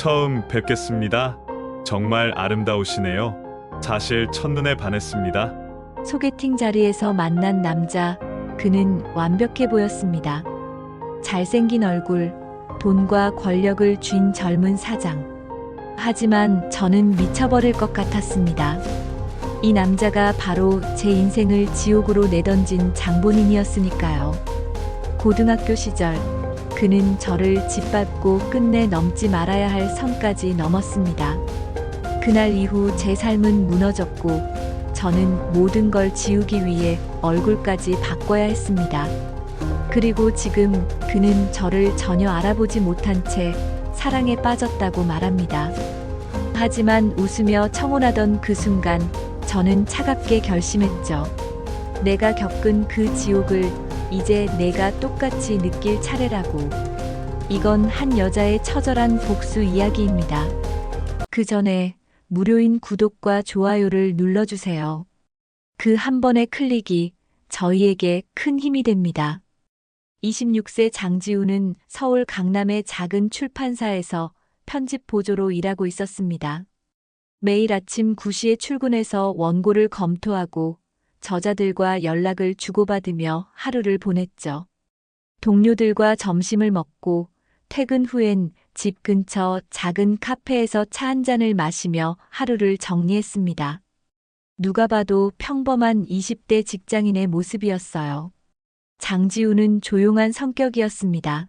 처음 뵙겠습니다. 정말 아름다우시네요. 사실 첫눈에 반했습니다. 소개팅 자리에서 만난 남자, 그는 완벽해 보였습니다. 잘생긴 얼굴, 돈과 권력을 쥔 젊은 사장. 하지만 저는 미쳐버릴 것 같았습니다. 이 남자가 바로 제 인생을 지옥으로 내던진 장본인이었으니까요. 고등학교 시절, 그는 저를 짓밟고 끝내 넘지 말아야 할 선까지 넘었습니다. 그날 이후 제 삶은 무너졌고, 저는 모든 걸 지우기 위해 얼굴까지 바꿔야 했습니다. 그리고 지금 그는 저를 전혀 알아보지 못한 채 사랑에 빠졌다고 말합니다. 하지만 웃으며 청혼하던 그 순간 저는 차갑게 결심했죠. 내가 겪은 그 지옥을 이제 내가 똑같이 느낄 차례라고. 이건 한 여자의 처절한 복수 이야기입니다. 그 전에 무료인 구독과 좋아요를 눌러주세요. 그 한 번의 클릭이 저희에게 큰 힘이 됩니다. 26세 장지우는 서울 강남의 작은 출판사에서 편집 보조로 일하고 있었습니다. 매일 아침 9시에 출근해서 원고를 검토하고 저자들과 연락을 주고받으며 하루를 보냈죠. 동료들과 점심을 먹고 퇴근 후엔 집 근처 작은 카페에서 차 한 잔을 마시며 하루를 정리했습니다. 누가 봐도 평범한 20대 직장인의 모습이었어요. 장지우는 조용한 성격이었습니다.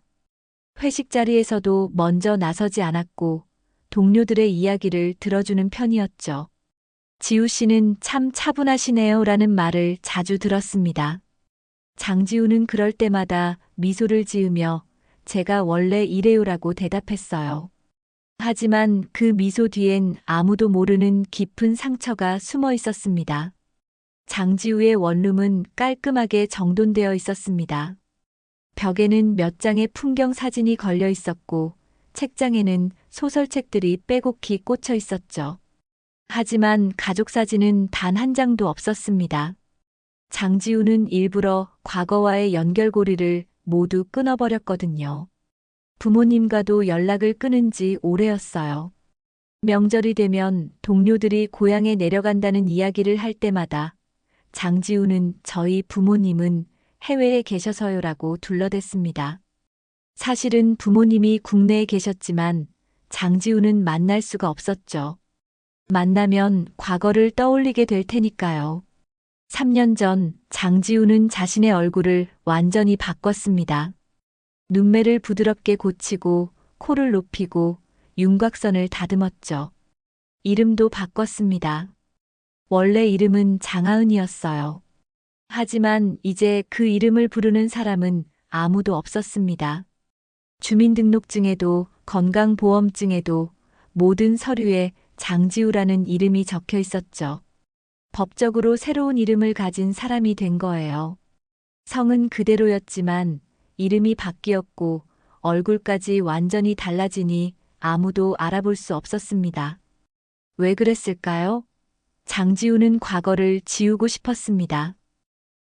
회식 자리에서도 먼저 나서지 않았고 동료들의 이야기를 들어주는 편이었죠. 지우 씨는 참 차분하시네요 라는 말을 자주 들었습니다. 장지우는 그럴 때마다 미소를 지으며 제가 원래 이래요라고 대답했어요. 하지만 그 미소 뒤엔 아무도 모르는 깊은 상처가 숨어 있었습니다. 장지우의 원룸은 깔끔하게 정돈되어 있었습니다. 벽에는 몇 장의 풍경 사진이 걸려 있었고 책장에는 소설책들이 빼곡히 꽂혀 있었죠. 하지만 가족 사진은 단 한 장도 없었습니다. 장지우는 일부러 과거와의 연결고리를 모두 끊어버렸거든요. 부모님과도 연락을 끊은 지 오래였어요. 명절이 되면 동료들이 고향에 내려간다는 이야기를 할 때마다 장지우는 저희 부모님은 해외에 계셔서요라고 둘러댔습니다. 사실은 부모님이 국내에 계셨지만 장지우는 만날 수가 없었죠. 만나면 과거를 떠올리게 될 테니까요. 3년 전 장지우는 자신의 얼굴을 완전히 바꿨습니다. 눈매를 부드럽게 고치고 코를 높이고 윤곽선을 다듬었죠. 이름도 바꿨습니다. 원래 이름은 장하은이었어요. 하지만 이제 그 이름을 부르는 사람은 아무도 없었습니다. 주민등록증에도 건강보험증에도 모든 서류에 장지우라는 이름이 적혀 있었죠. 법적으로 새로운 이름을 가진 사람이 된 거예요. 성은 그대로였지만 이름이 바뀌었고 얼굴까지 완전히 달라지니 아무도 알아볼 수 없었습니다. 왜 그랬을까요? 장지우는 과거를 지우고 싶었습니다.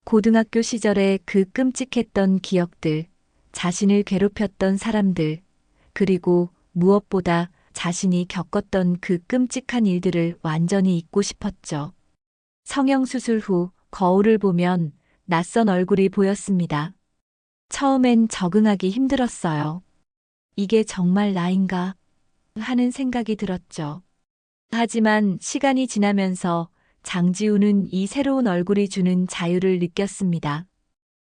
고등학교 시절의 그 끔찍했던 기억들, 자신을 괴롭혔던 사람들, 그리고 무엇보다 자신이 겪었던 그 끔찍한 일들을 완전히 잊고 싶었죠. 성형수술 후 거울을 보면 낯선 얼굴이 보였습니다. 처음엔 적응하기 힘들었어요. 이게 정말 나인가 하는 생각이 들었죠. 하지만 시간이 지나면서 장지우는 이 새로운 얼굴이 주는 자유를 느꼈습니다.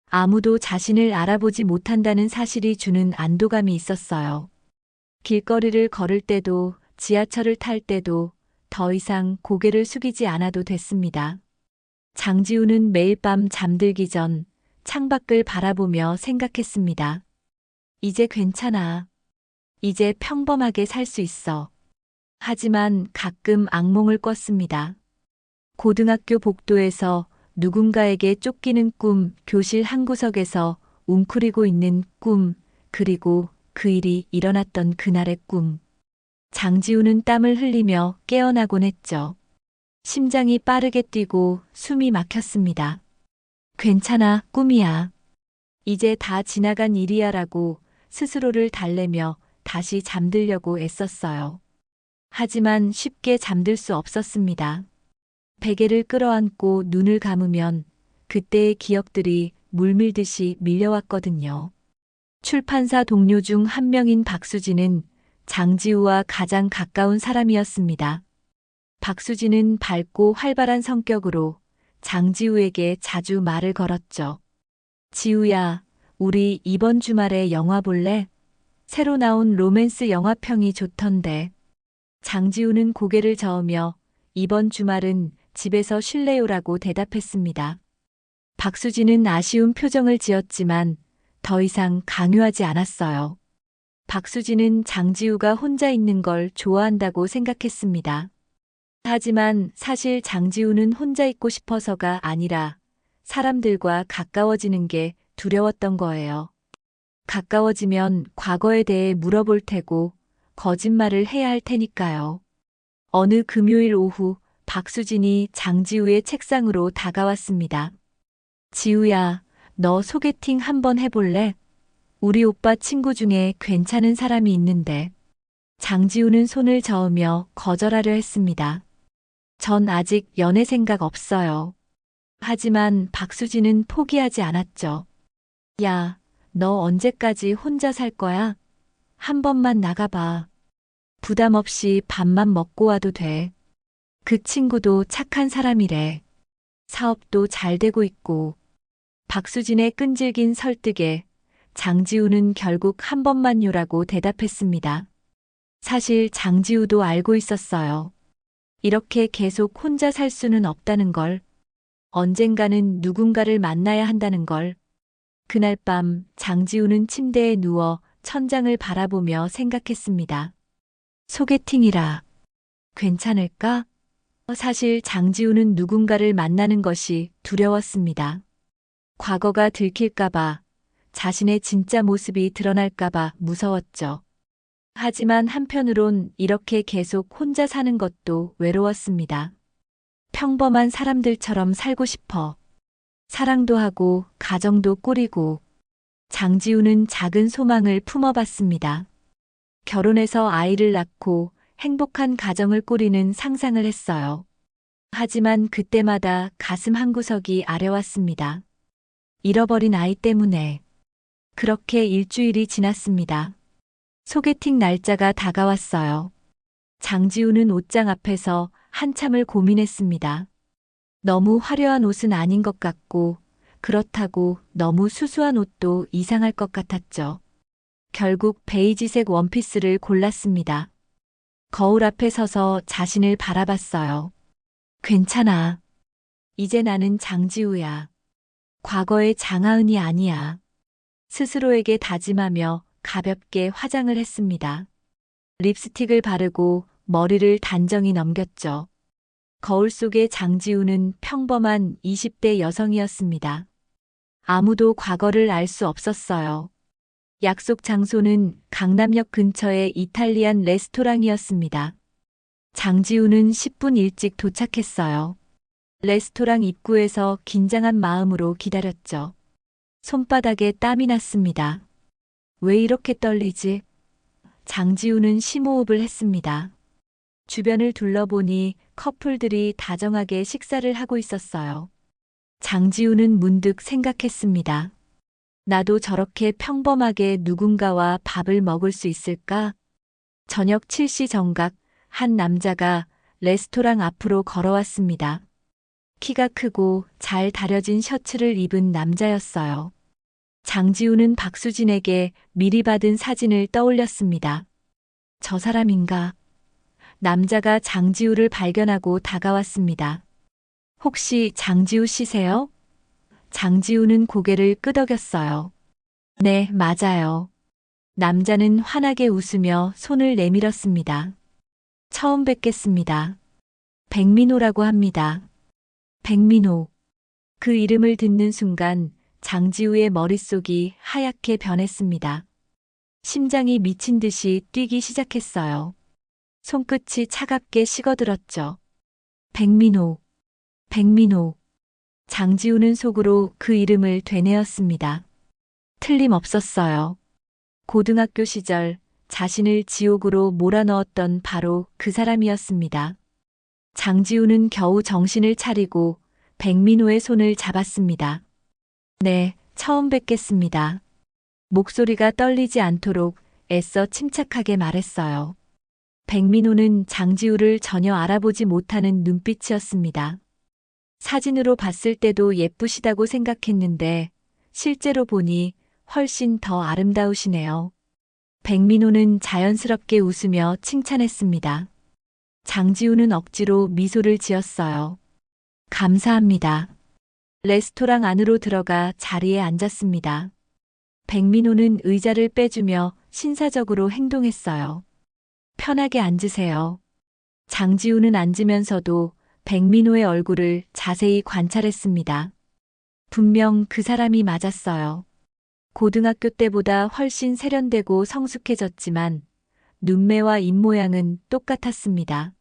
아무도 자신을 알아보지 못한다는 사실이 주는 안도감이 있었어요. 길거리를 걸을 때도 지하철을 탈 때도 더 이상 고개를 숙이지 않아도 됐습니다. 장지우는 매일 밤 잠들기 전 창밖을 바라보며 생각했습니다. 이제 괜찮아. 이제 평범하게 살 수 있어. 하지만 가끔 악몽을 꿨습니다. 고등학교 복도에서 누군가에게 쫓기는 꿈, 교실 한 구석에서 웅크리고 있는 꿈, 그리고 그 일이 일어났던 그날의 꿈. 장지우는 땀을 흘리며 깨어나곤 했죠. 심장이 빠르게 뛰고 숨이 막혔습니다. 괜찮아, 꿈이야. 이제 다 지나간 일이야 라고 스스로를 달래며 다시 잠들려고 애썼어요. 하지만 쉽게 잠들 수 없었습니다. 베개를 끌어안고 눈을 감으면 그때의 기억들이 물밀듯이 밀려왔거든요. 출판사 동료 중 한 명인 박수진은 장지우와 가장 가까운 사람이었습니다. 박수진은 밝고 활발한 성격으로 장지우에게 자주 말을 걸었죠. 지우야, 우리 이번 주말에 영화 볼래? 새로 나온 로맨스 영화평이 좋던데. 장지우는 고개를 저으며 이번 주말은 집에서 쉴래요라고 대답했습니다. 박수진은 아쉬운 표정을 지었지만 더 이상 강요하지 않았어요. 박수진은 장지우가 혼자 있는 걸 좋아한다고 생각했습니다. 하지만 사실 장지우는 혼자 있고 싶어서가 아니라 사람들과 가까워지는 게 두려웠던 거예요. 가까워지면 과거에 대해 물어볼 테고 거짓말을 해야 할 테니까요. 어느 금요일 오후 박수진이 장지우의 책상으로 다가왔습니다. 지우야, 너 소개팅 한번 해볼래? 우리 오빠 친구 중에 괜찮은 사람이 있는데. 장지우는 손을 저으며 거절하려 했습니다. 전 아직 연애 생각 없어요. 하지만 박수진은 포기하지 않았죠. 야, 너 언제까지 혼자 살 거야? 한 번만 나가봐. 부담 없이 밥만 먹고 와도 돼. 그 친구도 착한 사람이래. 사업도 잘 되고 있고. 박수진의 끈질긴 설득에 장지우는 결국 한 번만요라고 대답했습니다. 사실 장지우도 알고 있었어요. 이렇게 계속 혼자 살 수는 없다는 걸. 언젠가는 누군가를 만나야 한다는 걸. 그날 밤 장지우는 침대에 누워 천장을 바라보며 생각했습니다. 소개팅이라 괜찮을까? 사실 장지우는 누군가를 만나는 것이 두려웠습니다. 과거가 들킬까봐, 자신의 진짜 모습이 드러날까봐 무서웠죠. 하지만 한편으론 이렇게 계속 혼자 사는 것도 외로웠습니다. 평범한 사람들처럼 살고 싶어. 사랑도 하고 가정도 꾸리고. 장지우는 작은 소망을 품어봤습니다. 결혼해서 아이를 낳고 행복한 가정을 꾸리는 상상을 했어요. 하지만 그때마다 가슴 한구석이 아려왔습니다. 잃어버린 아이 때문에. 그렇게 일주일이 지났습니다. 소개팅 날짜가 다가왔어요. 장지우는 옷장 앞에서 한참을 고민했습니다. 너무 화려한 옷은 아닌 것 같고, 그렇다고 너무 수수한 옷도 이상할 것 같았죠. 결국 베이지색 원피스를 골랐습니다. 거울 앞에 서서 자신을 바라봤어요. 괜찮아. 이제 나는 장지우야. 과거의 장하은이 아니야. 스스로에게 다짐하며 가볍게 화장을 했습니다. 립스틱을 바르고 머리를 단정히 넘겼죠. 거울 속의 장지우는 평범한 20대 여성이었습니다. 아무도 과거를 알 수 없었어요. 약속 장소는 강남역 근처의 이탈리안 레스토랑이었습니다. 장지우는 10분 일찍 도착했어요. 레스토랑 입구에서 긴장한 마음으로 기다렸죠. 손바닥에 땀이 났습니다. 왜 이렇게 떨리지? 장지우는 심호흡을 했습니다. 주변을 둘러보니 커플들이 다정하게 식사를 하고 있었어요. 장지우는 문득 생각했습니다. 나도 저렇게 평범하게 누군가와 밥을 먹을 수 있을까? 저녁 7시 정각 한 남자가 레스토랑 앞으로 걸어왔습니다. 키가 크고 잘 다려진 셔츠를 입은 남자였어요. 장지우는 박수진에게 미리 받은 사진을 떠올렸습니다. 저 사람인가? 남자가 장지우를 발견하고 다가왔습니다. 혹시 장지우 씨세요? 장지우는 고개를 끄덕였어요. 네, 맞아요. 남자는 환하게 웃으며 손을 내밀었습니다. 처음 뵙겠습니다. 백민호라고 합니다. 백민호. 그 이름을 듣는 순간 장지우의 머릿속이 하얗게 변했습니다. 심장이 미친 듯이 뛰기 시작했어요. 손끝이 차갑게 식어들었죠. 백민호. 백민호. 장지우는 속으로 그 이름을 되뇌었습니다. 틀림없었어요. 고등학교 시절 자신을 지옥으로 몰아넣었던 바로 그 사람이었습니다. 장지우는 겨우 정신을 차리고 백민호의 손을 잡았습니다. 네, 처음 뵙겠습니다. 목소리가 떨리지 않도록 애써 침착하게 말했어요. 백민호는 장지우를 전혀 알아보지 못하는 눈빛이었습니다. 사진으로 봤을 때도 예쁘시다고 생각했는데 실제로 보니 훨씬 더 아름다우시네요. 백민호는 자연스럽게 웃으며 칭찬했습니다. 장지우는 억지로 미소를 지었어요. 감사합니다. 레스토랑 안으로 들어가 자리에 앉았습니다. 백민호는 의자를 빼주며 신사적으로 행동했어요. 편하게 앉으세요. 장지우는 앉으면서도 백민호의 얼굴을 자세히 관찰했습니다. 분명 그 사람이 맞았어요. 고등학교 때보다 훨씬 세련되고 성숙해졌지만 눈매와 입모양은 똑같았습니다.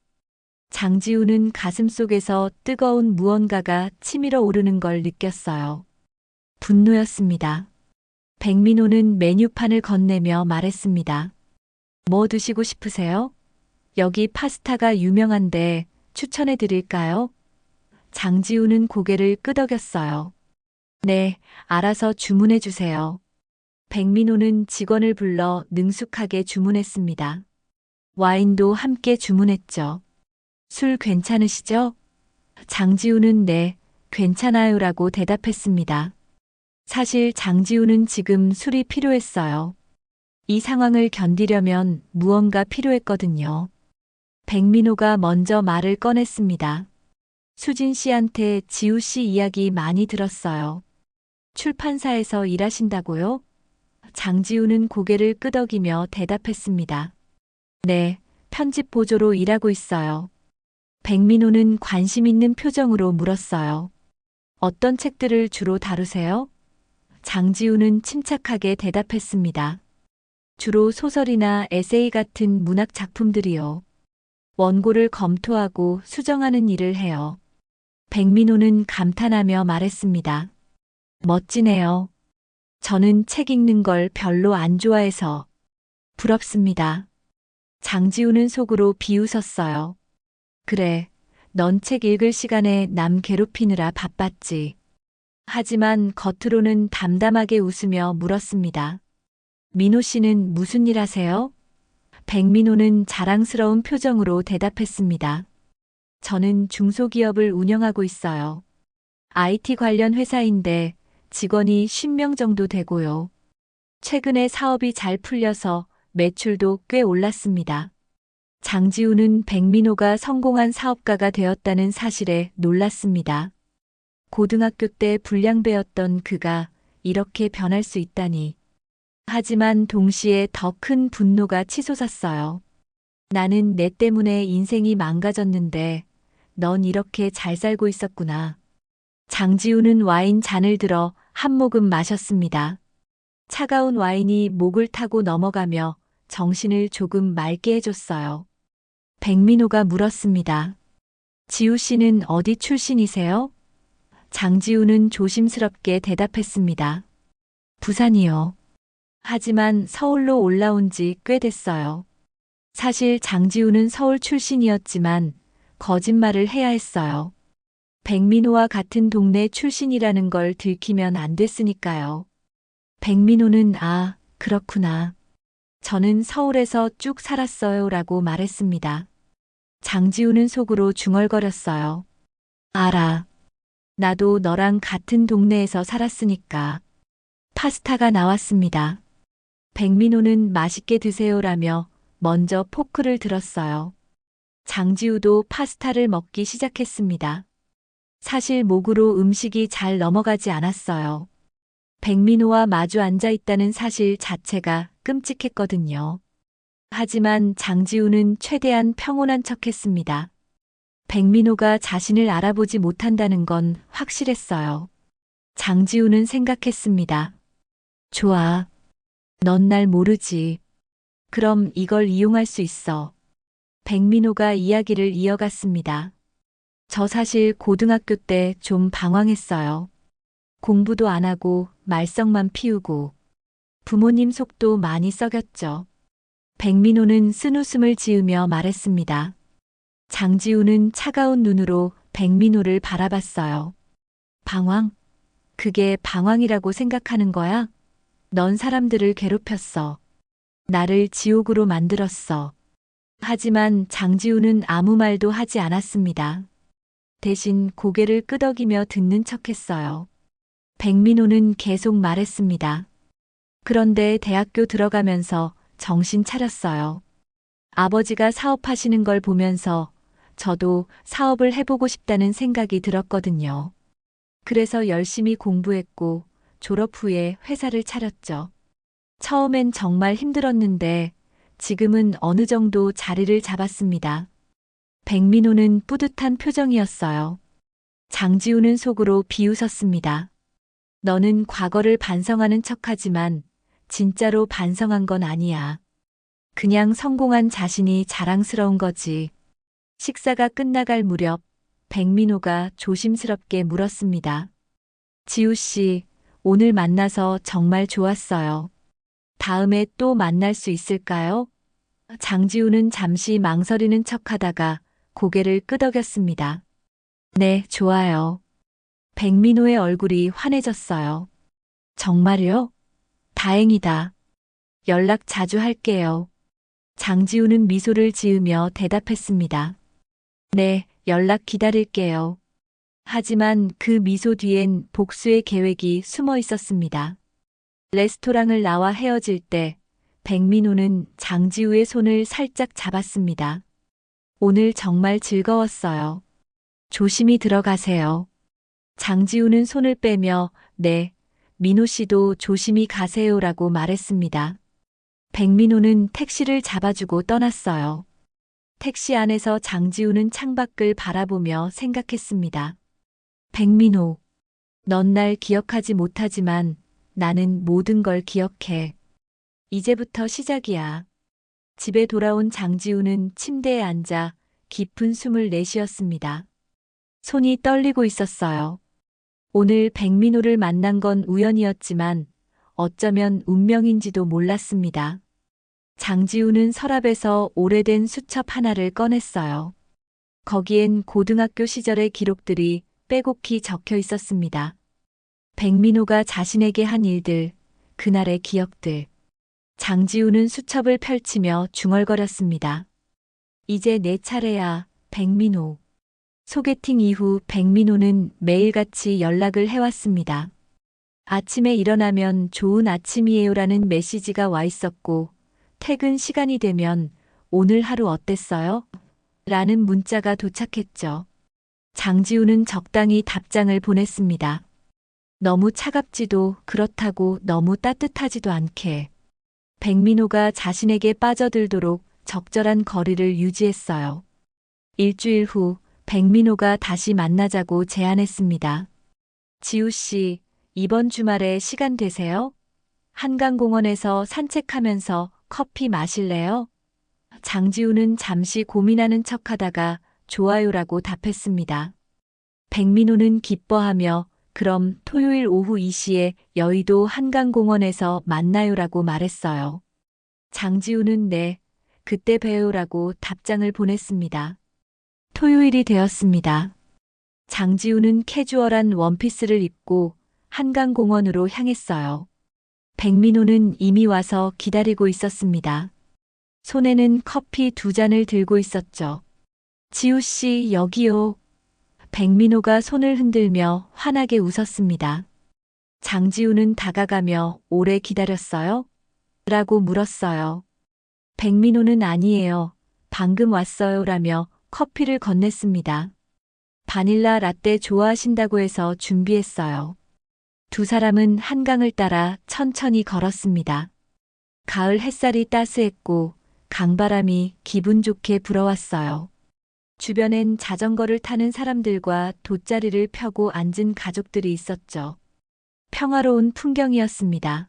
장지우는 가슴속에서 뜨거운 무언가가 치밀어 오르는 걸 느꼈어요. 분노였습니다. 백민호는 메뉴판을 건네며 말했습니다. 뭐 드시고 싶으세요? 여기 파스타가 유명한데 추천해 드릴까요? 장지우는 고개를 끄덕였어요. 네, 알아서 주문해 주세요. 백민호는 직원을 불러 능숙하게 주문했습니다. 와인도 함께 주문했죠. 술 괜찮으시죠? 장지우는 네, 괜찮아요라고 대답했습니다. 사실 장지우는 지금 술이 필요했어요. 이 상황을 견디려면 무언가 필요했거든요. 백민호가 먼저 말을 꺼냈습니다. 수진 씨한테 지우 씨 이야기 많이 들었어요. 출판사에서 일하신다고요? 장지우는 고개를 끄덕이며 대답했습니다. 네, 편집 보조로 일하고 있어요. 백민호는 관심 있는 표정으로 물었어요. 어떤 책들을 주로 다루세요? 장지우는 침착하게 대답했습니다. 주로 소설이나 에세이 같은 문학 작품들이요. 원고를 검토하고 수정하는 일을 해요. 백민호는 감탄하며 말했습니다. 멋지네요. 저는 책 읽는 걸 별로 안 좋아해서 부럽습니다. 장지우는 속으로 비웃었어요. 그래, 넌 책 읽을 시간에 남 괴롭히느라 바빴지. 하지만 겉으로는 담담하게 웃으며 물었습니다. 민호 씨는 무슨 일 하세요? 백민호는 자랑스러운 표정으로 대답했습니다. 저는 중소기업을 운영하고 있어요. IT 관련 회사인데 직원이 10명 정도 되고요. 최근에 사업이 잘 풀려서 매출도 꽤 올랐습니다. 장지우는 백민호가 성공한 사업가가 되었다는 사실에 놀랐습니다. 고등학교 때 불량배였던 그가 이렇게 변할 수 있다니. 하지만 동시에 더 큰 분노가 치솟았어요. 나는 내 때문에 인생이 망가졌는데 넌 이렇게 잘 살고 있었구나. 장지우는 와인 잔을 들어 한 모금 마셨습니다. 차가운 와인이 목을 타고 넘어가며 정신을 조금 맑게 해줬어요. 백민호가 물었습니다. 지우 씨는 어디 출신이세요? 장지우는 조심스럽게 대답했습니다. 부산이요. 하지만 서울로 올라온 지 꽤 됐어요. 사실 장지우는 서울 출신이었지만 거짓말을 해야 했어요. 백민호와 같은 동네 출신이라는 걸 들키면 안 됐으니까요. 백민호는 그렇구나. 저는 서울에서 쭉 살았어요 라고 말했습니다. 장지우는 속으로 중얼거렸어요. 알아. 나도 너랑 같은 동네에서 살았으니까. 파스타가 나왔습니다. 백민호는 맛있게 드세요라며 먼저 포크를 들었어요. 장지우도 파스타를 먹기 시작했습니다. 사실 목으로 음식이 잘 넘어가지 않았어요. 백민호와 마주 앉아 있다는 사실 자체가 끔찍했거든요. 하지만 장지우는 최대한 평온한 척했습니다. 백민호가 자신을 알아보지 못한다는 건 확실했어요. 장지우는 생각했습니다. 좋아. 넌 날 모르지. 그럼 이걸 이용할 수 있어. 백민호가 이야기를 이어갔습니다. 저 사실 고등학교 때 좀 방황했어요. 공부도 안 하고 말썽만 피우고 부모님 속도 많이 썩였죠. 백민호는 쓴웃음을 지으며 말했습니다. 장지우는 차가운 눈으로 백민호를 바라봤어요. 방황? 그게 방황이라고 생각하는 거야? 넌 사람들을 괴롭혔어. 나를 지옥으로 만들었어. 하지만 장지우는 아무 말도 하지 않았습니다. 대신 고개를 끄덕이며 듣는 척했어요. 백민호는 계속 말했습니다. 그런데 대학교 들어가면서 정신 차렸어요. 아버지가 사업하시는 걸 보면서 저도 사업을 해보고 싶다는 생각이 들었거든요. 그래서 열심히 공부했고 졸업 후에 회사를 차렸죠. 처음엔 정말 힘들었는데 지금은 어느 정도 자리를 잡았습니다. 백민호는 뿌듯한 표정이었어요. 장지우는 속으로 비웃었습니다. 너는 과거를 반성하는 척하지만 진짜로 반성한 건 아니야. 그냥 성공한 자신이 자랑스러운 거지. 식사가 끝나갈 무렵 백민호가 조심스럽게 물었습니다. 지우 씨, 오늘 만나서 정말 좋았어요. 다음에 또 만날 수 있을까요? 장지우는 잠시 망설이는 척하다가 고개를 끄덕였습니다. 네, 좋아요. 백민호의 얼굴이 환해졌어요. 정말요? 다행이다. 연락 자주 할게요. 장지우는 미소를 지으며 대답했습니다. 네, 연락 기다릴게요. 하지만 그 미소 뒤엔 복수의 계획이 숨어 있었습니다. 레스토랑을 나와 헤어질 때 백민호는 장지우의 손을 살짝 잡았습니다. 오늘 정말 즐거웠어요. 조심히 들어가세요. 장지우는 손을 빼며 네, 민호 씨도 조심히 가세요라고 말했습니다. 백민호는 택시를 잡아주고 떠났어요. 택시 안에서 장지우는 창밖을 바라보며 생각했습니다. 백민호, 넌 날 기억하지 못하지만 나는 모든 걸 기억해. 이제부터 시작이야. 집에 돌아온 장지우는 침대에 앉아 깊은 숨을 내쉬었습니다. 손이 떨리고 있었어요. 오늘 백민호를 만난 건 우연이었지만 어쩌면 운명인지도 몰랐습니다. 장지우는 서랍에서 오래된 수첩 하나를 꺼냈어요. 거기엔 고등학교 시절의 기록들이 빼곡히 적혀 있었습니다. 백민호가 자신에게 한 일들, 그날의 기억들. 장지우는 수첩을 펼치며 중얼거렸습니다. 이제 내 차례야, 백민호. 소개팅 이후 백민호는 매일같이 연락을 해왔습니다. 아침에 일어나면 좋은 아침이에요라는 메시지가 와 있었고, 퇴근 시간이 되면 오늘 하루 어땠어요? 라는 문자가 도착했죠. 장지우는 적당히 답장을 보냈습니다. 너무 차갑지도 그렇다고 너무 따뜻하지도 않게. 백민호가 자신에게 빠져들도록 적절한 거리를 유지했어요. 일주일 후 백민호가 다시 만나자고 제안했습니다. 지우 씨, 이번 주말에 시간 되세요? 한강공원에서 산책하면서 커피 마실래요? 장지우는 잠시 고민하는 척하다가 좋아요라고 답했습니다. 백민호는 기뻐하며 그럼 토요일 오후 2시에 여의도 한강공원에서 만나요라고 말했어요. 장지우는 네, 그때 봬요라고 답장을 보냈습니다. 토요일이 되었습니다. 장지우는 캐주얼한 원피스를 입고 한강공원으로 향했어요. 백민호는 이미 와서 기다리고 있었습니다. 손에는 커피 2잔을 들고 있었죠. 지우 씨, 여기요. 백민호가 손을 흔들며 환하게 웃었습니다. 장지우는 다가가며 오래 기다렸어요? 라고 물었어요. 백민호는 아니에요. 방금 왔어요. 라며 커피를 건넸습니다. 바닐라 라떼 좋아하신다고 해서 준비했어요. 두 사람은 한강을 따라 천천히 걸었습니다. 가을 햇살이 따스했고 강바람이 기분 좋게 불어왔어요. 주변엔 자전거를 타는 사람들과 돗자리를 펴고 앉은 가족들이 있었죠. 평화로운 풍경이었습니다.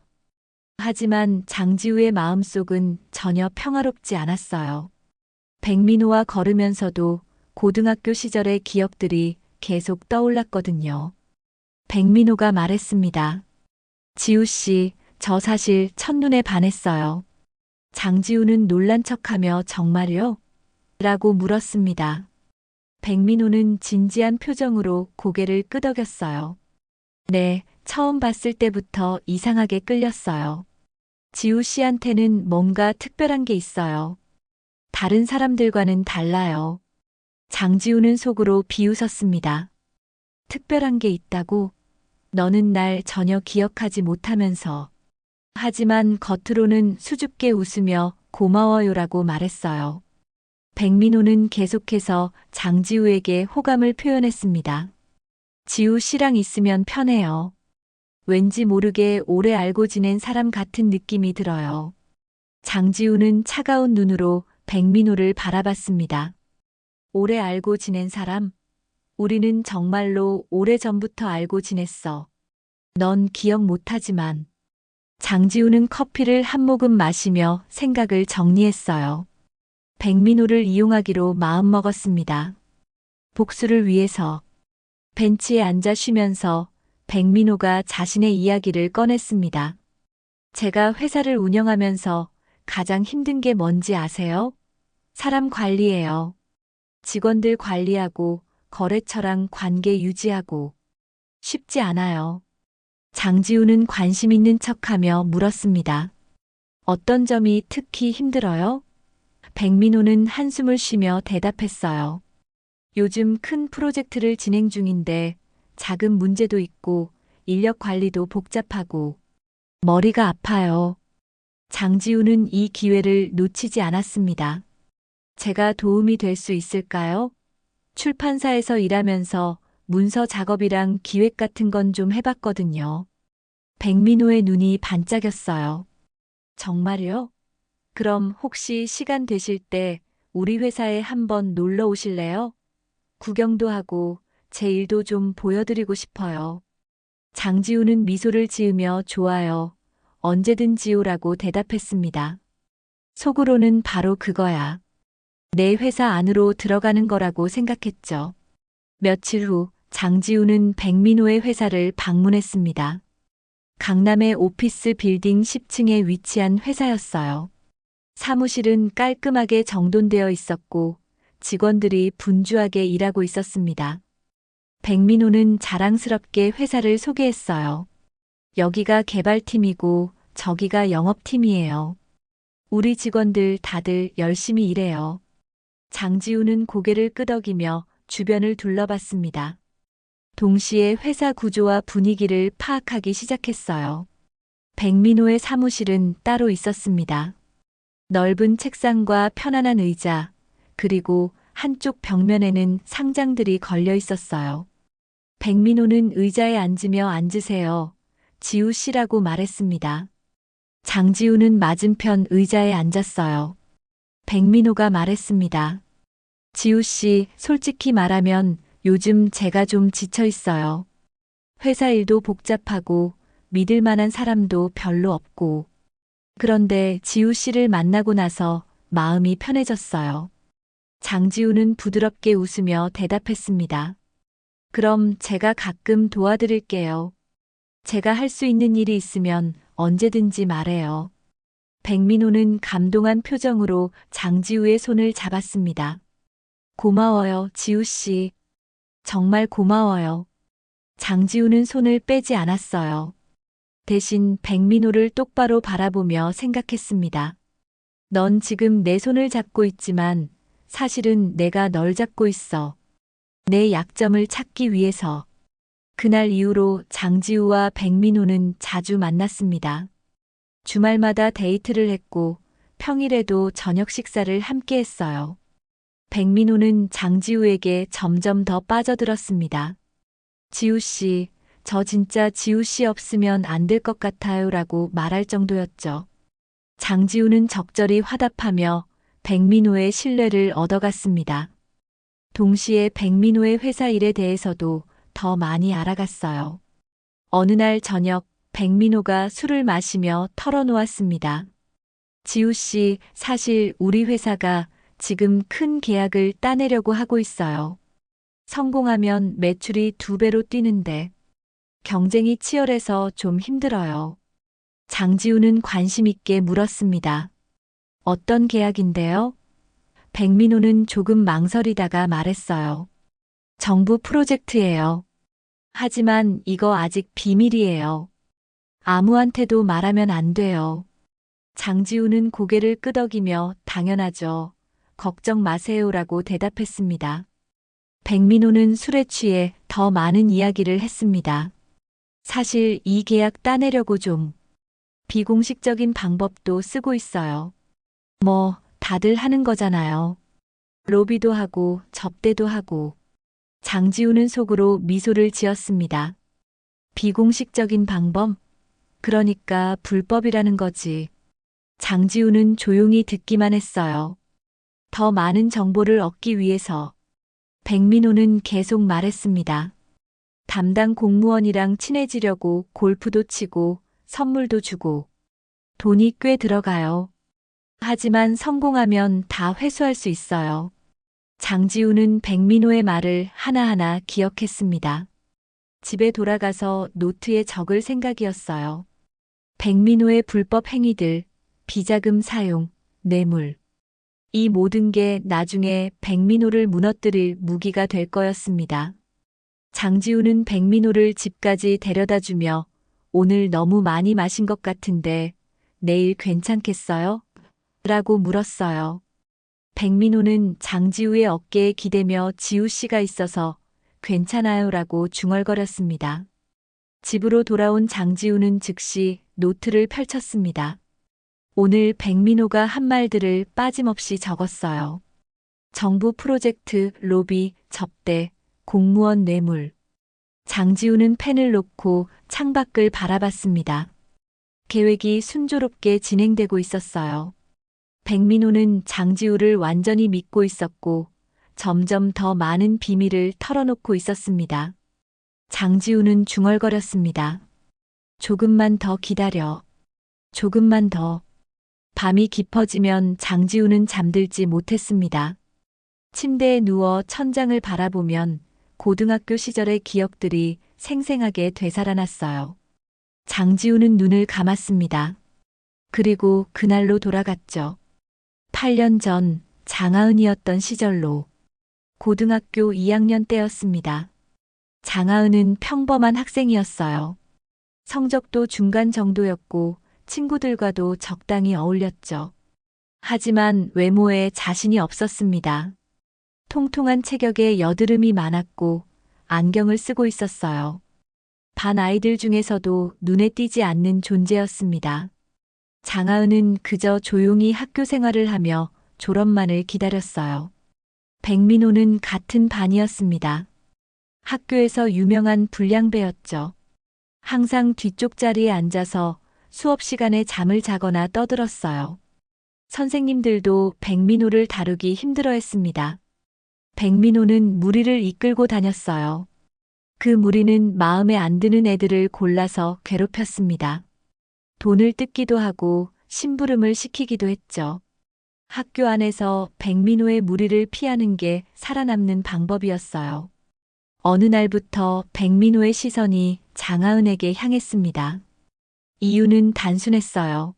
하지만 장지우의 마음속은 전혀 평화롭지 않았어요. 백민호와 걸으면서도 고등학교 시절의 기억들이 계속 떠올랐거든요. 백민호가 말했습니다. 지우 씨, 저 사실 첫눈에 반했어요. 장지우는 놀란 척하며 정말요? 라고 물었습니다. 백민호는 진지한 표정으로 고개를 끄덕였어요. 네, 처음 봤을 때부터 이상하게 끌렸어요. 지우 씨한테는 뭔가 특별한 게 있어요. 다른 사람들과는 달라요. 장지우는 속으로 비웃었습니다. 특별한 게 있다고? 너는 날 전혀 기억하지 못하면서. 하지만 겉으로는 수줍게 웃으며 고마워요라고 말했어요. 백민호는 계속해서 장지우에게 호감을 표현했습니다. 지우 씨랑 있으면 편해요. 왠지 모르게 오래 알고 지낸 사람 같은 느낌이 들어요. 장지우는 차가운 눈으로 백민호를 바라봤습니다. 오래 알고 지낸 사람? 우리는 정말로 오래전부터 알고 지냈어. 넌 기억 못하지만. 장지우는 커피를 한 모금 마시며 생각을 정리했어요. 백민호를 이용하기로 마음먹었습니다. 복수를 위해서. 벤치에 앉아 쉬면서 백민호가 자신의 이야기를 꺼냈습니다. 제가 회사를 운영하면서 가장 힘든 게 뭔지 아세요? 사람 관리예요. 직원들 관리하고 거래처랑 관계 유지하고 쉽지 않아요. 장지우는 관심 있는 척하며 물었습니다. 어떤 점이 특히 힘들어요? 백민호는 한숨을 쉬며 대답했어요. 요즘 큰 프로젝트를 진행 중인데 자금 문제도 있고 인력 관리도 복잡하고 머리가 아파요. 장지우는 이 기회를 놓치지 않았습니다. 제가 도움이 될 수 있을까요? 출판사에서 일하면서 문서 작업이랑 기획 같은 건 좀 해봤거든요. 백민호의 눈이 반짝였어요. 정말요? 그럼 혹시 시간 되실 때 우리 회사에 한번 놀러 오실래요? 구경도 하고 제 일도 좀 보여드리고 싶어요. 장지우는 미소를 지으며 좋아요. 언제든지요라고 대답했습니다. 속으로는 바로 그거야. 내 회사 안으로 들어가는 거라고 생각했죠. 며칠 후 장지우는 백민호의 회사를 방문했습니다. 강남의 오피스 빌딩 10층에 위치한 회사였어요. 사무실은 깔끔하게 정돈되어 있었고 직원들이 분주하게 일하고 있었습니다. 백민호는 자랑스럽게 회사를 소개했어요. 여기가 개발팀이고 저기가 영업팀이에요. 우리 직원들 다들 열심히 일해요. 장지우는 고개를 끄덕이며 주변을 둘러봤습니다. 동시에 회사 구조와 분위기를 파악하기 시작했어요. 백민호의 사무실은 따로 있었습니다. 넓은 책상과 편안한 의자, 그리고 한쪽 벽면에는 상장들이 걸려 있었어요. 백민호는 의자에 앉으며 앉으세요. 지우 씨라고 말했습니다. 장지우는 맞은편 의자에 앉았어요. 백민호가 말했습니다. 지우 씨, 솔직히 말하면 요즘 제가 좀 지쳐 있어요. 회사 일도 복잡하고 믿을 만한 사람도 별로 없고. 그런데 지우 씨를 만나고 나서 마음이 편해졌어요. 장지우는 부드럽게 웃으며 대답했습니다. 그럼 제가 가끔 도와드릴게요. 제가 할 수 있는 일이 있으면 언제든지 말해요. 백민호는 감동한 표정으로 장지우의 손을 잡았습니다. 고마워요, 지우 씨. 정말 고마워요. 장지우는 손을 빼지 않았어요. 대신 백민호를 똑바로 바라보며 생각했습니다. 넌 지금 내 손을 잡고 있지만 사실은 내가 널 잡고 있어. 내 약점을 찾기 위해서. 그날 이후로 장지우와 백민호는 자주 만났습니다. 주말마다 데이트를 했고 평일에도 저녁 식사를 함께 했어요. 백민호는 장지우에게 점점 더 빠져들었습니다. 지우 씨, 저 진짜 지우 씨 없으면 안 될 것 같아요 라고 말할 정도였죠. 장지우는 적절히 화답하며 백민호의 신뢰를 얻어갔습니다. 동시에 백민호의 회사 일에 대해서도 더 많이 알아갔어요. 어느 날 저녁 백민호가 술을 마시며 털어놓았습니다. 지우 씨, 사실 우리 회사가 지금 큰 계약을 따내려고 하고 있어요. 성공하면 매출이 2배로 뛰는데 경쟁이 치열해서 좀 힘들어요. 장지우는 관심 있게 물었습니다. 어떤 계약인데요? 백민호는 조금 망설이다가 말했어요. 정부 프로젝트예요. 하지만 이거 아직 비밀이에요. 아무한테도 말하면 안 돼요. 장지우는 고개를 끄덕이며 당연하죠. 걱정 마세요라고 대답했습니다. 백민호는 술에 취해 더 많은 이야기를 했습니다. 사실 이 계약 따내려고 좀 비공식적인 방법도 쓰고 있어요. 뭐, 다들 하는 거잖아요. 로비도 하고 접대도 하고. 장지우는 속으로 미소를 지었습니다. 비공식적인 방법? 그러니까 불법이라는 거지. 장지우는 조용히 듣기만 했어요. 더 많은 정보를 얻기 위해서. 백민호는 계속 말했습니다. 담당 공무원이랑 친해지려고 골프도 치고 선물도 주고 돈이 꽤 들어가요. 하지만 성공하면 다 회수할 수 있어요. 장지우는 백민호의 말을 하나하나 기억했습니다. 집에 돌아가서 노트에 적을 생각이었어요. 백민호의 불법 행위들, 비자금 사용, 뇌물. 이 모든 게 나중에 백민호를 무너뜨릴 무기가 될 거였습니다. 장지우는 백민호를 집까지 데려다 주며 오늘 너무 많이 마신 것 같은데 내일 괜찮겠어요? 라고 물었어요. 백민호는 장지우의 어깨에 기대며 지우 씨가 있어서 괜찮아요 라고 중얼거렸습니다. 집으로 돌아온 장지우는 즉시 노트를 펼쳤습니다. 오늘 백민호가 한 말들을 빠짐없이 적었어요. 정부 프로젝트, 로비, 접대, 공무원 뇌물. 장지우는 펜을 놓고 창밖을 바라봤습니다. 계획이 순조롭게 진행되고 있었어요. 백민호는 장지우를 완전히 믿고 있었고 점점 더 많은 비밀을 털어놓고 있었습니다. 장지우는 중얼거렸습니다. 조금만 더 기다려. 조금만 더. 밤이 깊어지면 장지우는 잠들지 못했습니다. 침대에 누워 천장을 바라보면 고등학교 시절의 기억들이 생생하게 되살아났어요. 장지우는 눈을 감았습니다. 그리고 그날로 돌아갔죠. 8년 전 장하은이었던 시절로. 고등학교 2학년 때였습니다. 장하은은 평범한 학생이었어요. 성적도 중간 정도였고 친구들과도 적당히 어울렸죠. 하지만 외모에 자신이 없었습니다. 통통한 체격에 여드름이 많았고 안경을 쓰고 있었어요. 반 아이들 중에서도 눈에 띄지 않는 존재였습니다. 장하은은 그저 조용히 학교 생활을 하며 졸업만을 기다렸어요. 백민호는 같은 반이었습니다. 학교에서 유명한 불량배였죠. 항상 뒤쪽 자리에 앉아서 수업 시간에 잠을 자거나 떠들었어요. 선생님들도 백민호를 다루기 힘들어했습니다. 백민호는 무리를 이끌고 다녔어요. 그 무리는 마음에 안 드는 애들을 골라서 괴롭혔습니다. 돈을 뜯기도 하고 심부름을 시키기도 했죠. 학교 안에서 백민호의 무리를 피하는 게 살아남는 방법이었어요. 어느 날부터 백민호의 시선이 장하은에게 향했습니다. 이유는 단순했어요.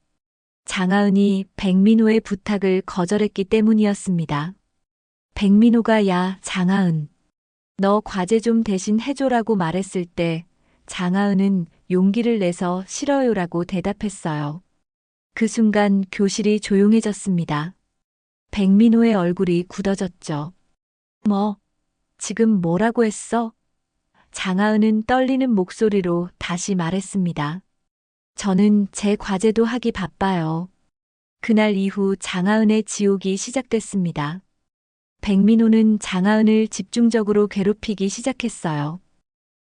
장하은이 백민호의 부탁을 거절했기 때문이었습니다. 백민호가 야, 장하은. 너 과제 좀 대신 해줘라고 말했을 때 장하은은 용기를 내서 싫어요라고 대답했어요. 그 순간 교실이 조용해졌습니다. 백민호의 얼굴이 굳어졌죠. 뭐, 지금 뭐라고 했어? 장하은은 떨리는 목소리로 다시 말했습니다. 저는 제 과제도 하기 바빠요. 그날 이후 장하은의 지옥이 시작됐습니다. 백민호는 장하은을 집중적으로 괴롭히기 시작했어요.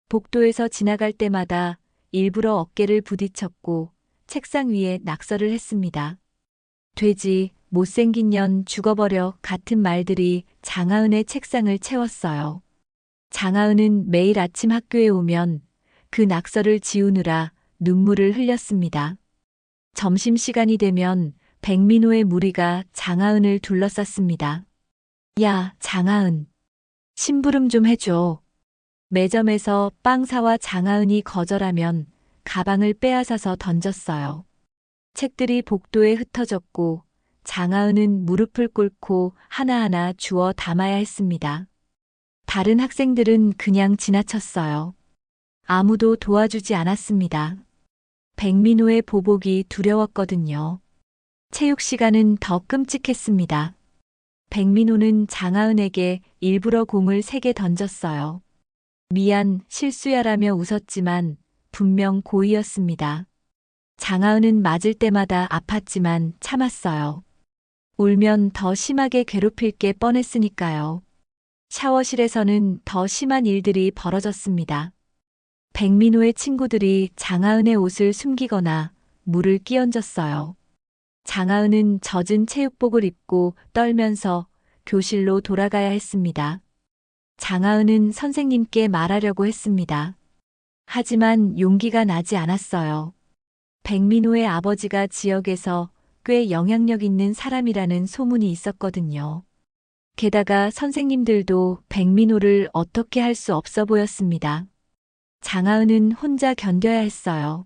복도에서 지나갈 때마다 일부러 어깨를 부딪혔고 책상 위에 낙서를 했습니다. 돼지, 못생긴 년, 죽어버려 같은 말들이 장하은의 책상을 채웠어요. 장하은은 매일 아침 학교에 오면 그 낙서를 지우느라 눈물을 흘렸습니다. 점심시간이 되면 백민호의 무리가 장하은을 둘러쌌습니다. 야, 장하은. 심부름 좀 해줘. 매점에서 빵 사와 장하은이 거절하면 가방을 빼앗아서 던졌어요. 책들이 복도에 흩어졌고 장하은은 무릎을 꿇고 하나하나 주워 담아야 했습니다. 다른 학생들은 그냥 지나쳤어요. 아무도 도와주지 않았습니다. 백민호의 보복이 두려웠거든요. 체육 시간은 더 끔찍했습니다. 백민호는 장하은에게 일부러 공을 3개 던졌어요. 미안, 실수야라며 웃었지만 분명 고의였습니다. 장하은은 맞을 때마다 아팠지만 참았어요. 울면 더 심하게 괴롭힐 게 뻔했으니까요. 샤워실에서는 더 심한 일들이 벌어졌습니다. 백민호의 친구들이 장하은의 옷을 숨기거나 물을 끼얹었어요. 장하은은 젖은 체육복을 입고 떨면서 교실로 돌아가야 했습니다. 장하은은 선생님께 말하려고 했습니다. 하지만 용기가 나지 않았어요. 백민호의 아버지가 지역에서 꽤 영향력 있는 사람이라는 소문이 있었거든요. 게다가 선생님들도 백민호를 어떻게 할 수 없어 보였습니다. 장하은은 혼자 견뎌야 했어요.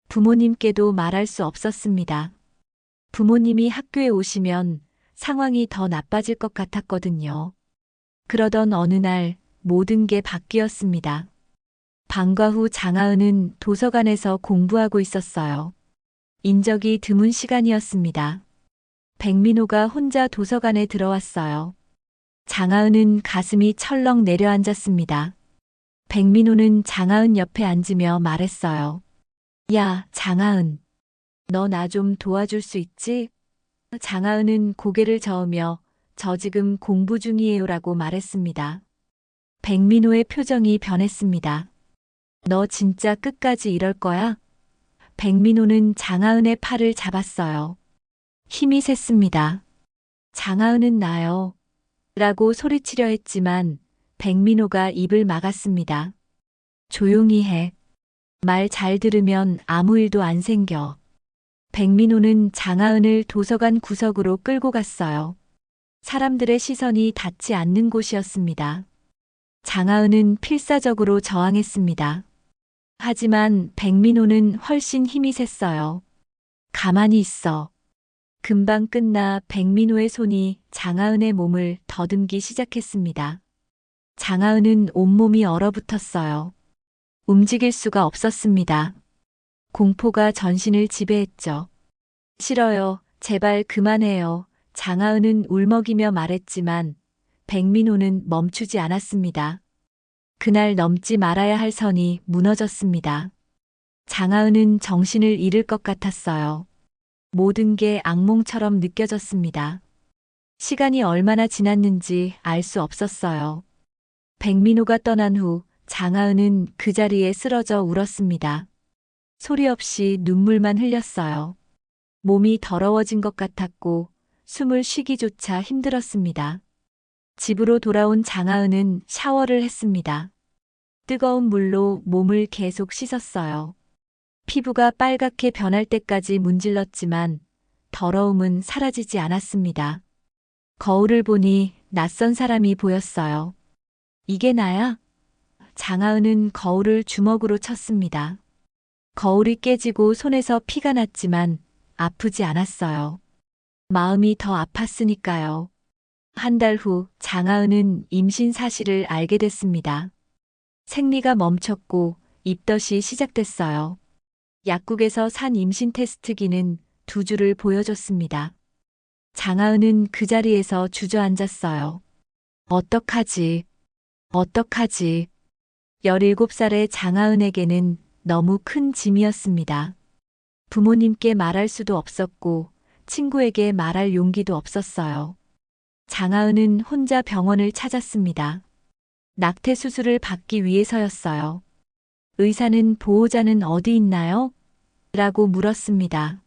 부모님께도 말할 수 없었습니다. 부모님이 학교에 오시면 상황이 더 나빠질 것 같았거든요. 그러던 어느 날 모든 게 바뀌었습니다. 방과 후 장하은은 도서관에서 공부하고 있었어요. 인적이 드문 시간이었습니다. 백민호가 혼자 도서관에 들어왔어요. 장하은은 가슴이 철렁 내려앉았습니다. 백민호는 장하은 옆에 앉으며 말했어요. 야, 장하은. 너 나 좀 도와줄 수 있지? 장하은은 고개를 저으며 저 지금 공부 중이에요라고 말했습니다. 백민호의 표정이 변했습니다. 너 진짜 끝까지 이럴 거야? 백민호는 장하은의 팔을 잡았어요. 힘이 셌습니다. 장하은은 나요. 라고 소리치려 했지만 백민호가 입을 막았습니다. 조용히 해. 말 잘 들으면 아무 일도 안 생겨. 백민호는 장하은을 도서관 구석으로 끌고 갔어요. 사람들의 시선이 닿지 않는 곳이었습니다. 장하은은 필사적으로 저항했습니다. 하지만 백민호는 훨씬 힘이 셌어요. 가만히 있어. 금방 끝나 백민호의 손이 장하은의 몸을 더듬기 시작했습니다. 장하은은 온몸이 얼어붙었어요. 움직일 수가 없었습니다. 공포가 전신을 지배했죠. 싫어요. 제발 그만해요. 장하은은 울먹이며 말했지만 백민호는 멈추지 않았습니다. 그날 넘지 말아야 할 선이 무너졌습니다. 장하은은 정신을 잃을 것 같았어요. 모든 게 악몽처럼 느껴졌습니다. 시간이 얼마나 지났는지 알 수 없었어요. 백민호가 떠난 후 장하은은 그 자리에 쓰러져 울었습니다. 소리 없이 눈물만 흘렸어요. 몸이 더러워진 것 같았고 숨을 쉬기조차 힘들었습니다. 집으로 돌아온 장하은은 샤워를 했습니다. 뜨거운 물로 몸을 계속 씻었어요. 피부가 빨갛게 변할 때까지 문질렀지만 더러움은 사라지지 않았습니다. 거울을 보니 낯선 사람이 보였어요. 이게 나야? 장하은은 거울을 주먹으로 쳤습니다. 거울이 깨지고 손에서 피가 났지만 아프지 않았어요. 마음이 더 아팠으니까요. 한 달 후 장하은은 임신 사실을 알게 됐습니다. 생리가 멈췄고 입덧이 시작됐어요. 약국에서 산 임신 테스트기는 2주를 보여줬습니다. 장하은은 그 자리에서 주저앉았어요. 어떡하지? 어떡하지? 17살의 장하은에게는 너무 큰 짐이었습니다. 부모님께 말할 수도 없었고 친구에게 말할 용기도 없었어요. 장하은은 혼자 병원을 찾았습니다. 낙태 수술을 받기 위해서였어요. 의사는 보호자는 어디 있나요? 라고 물었습니다.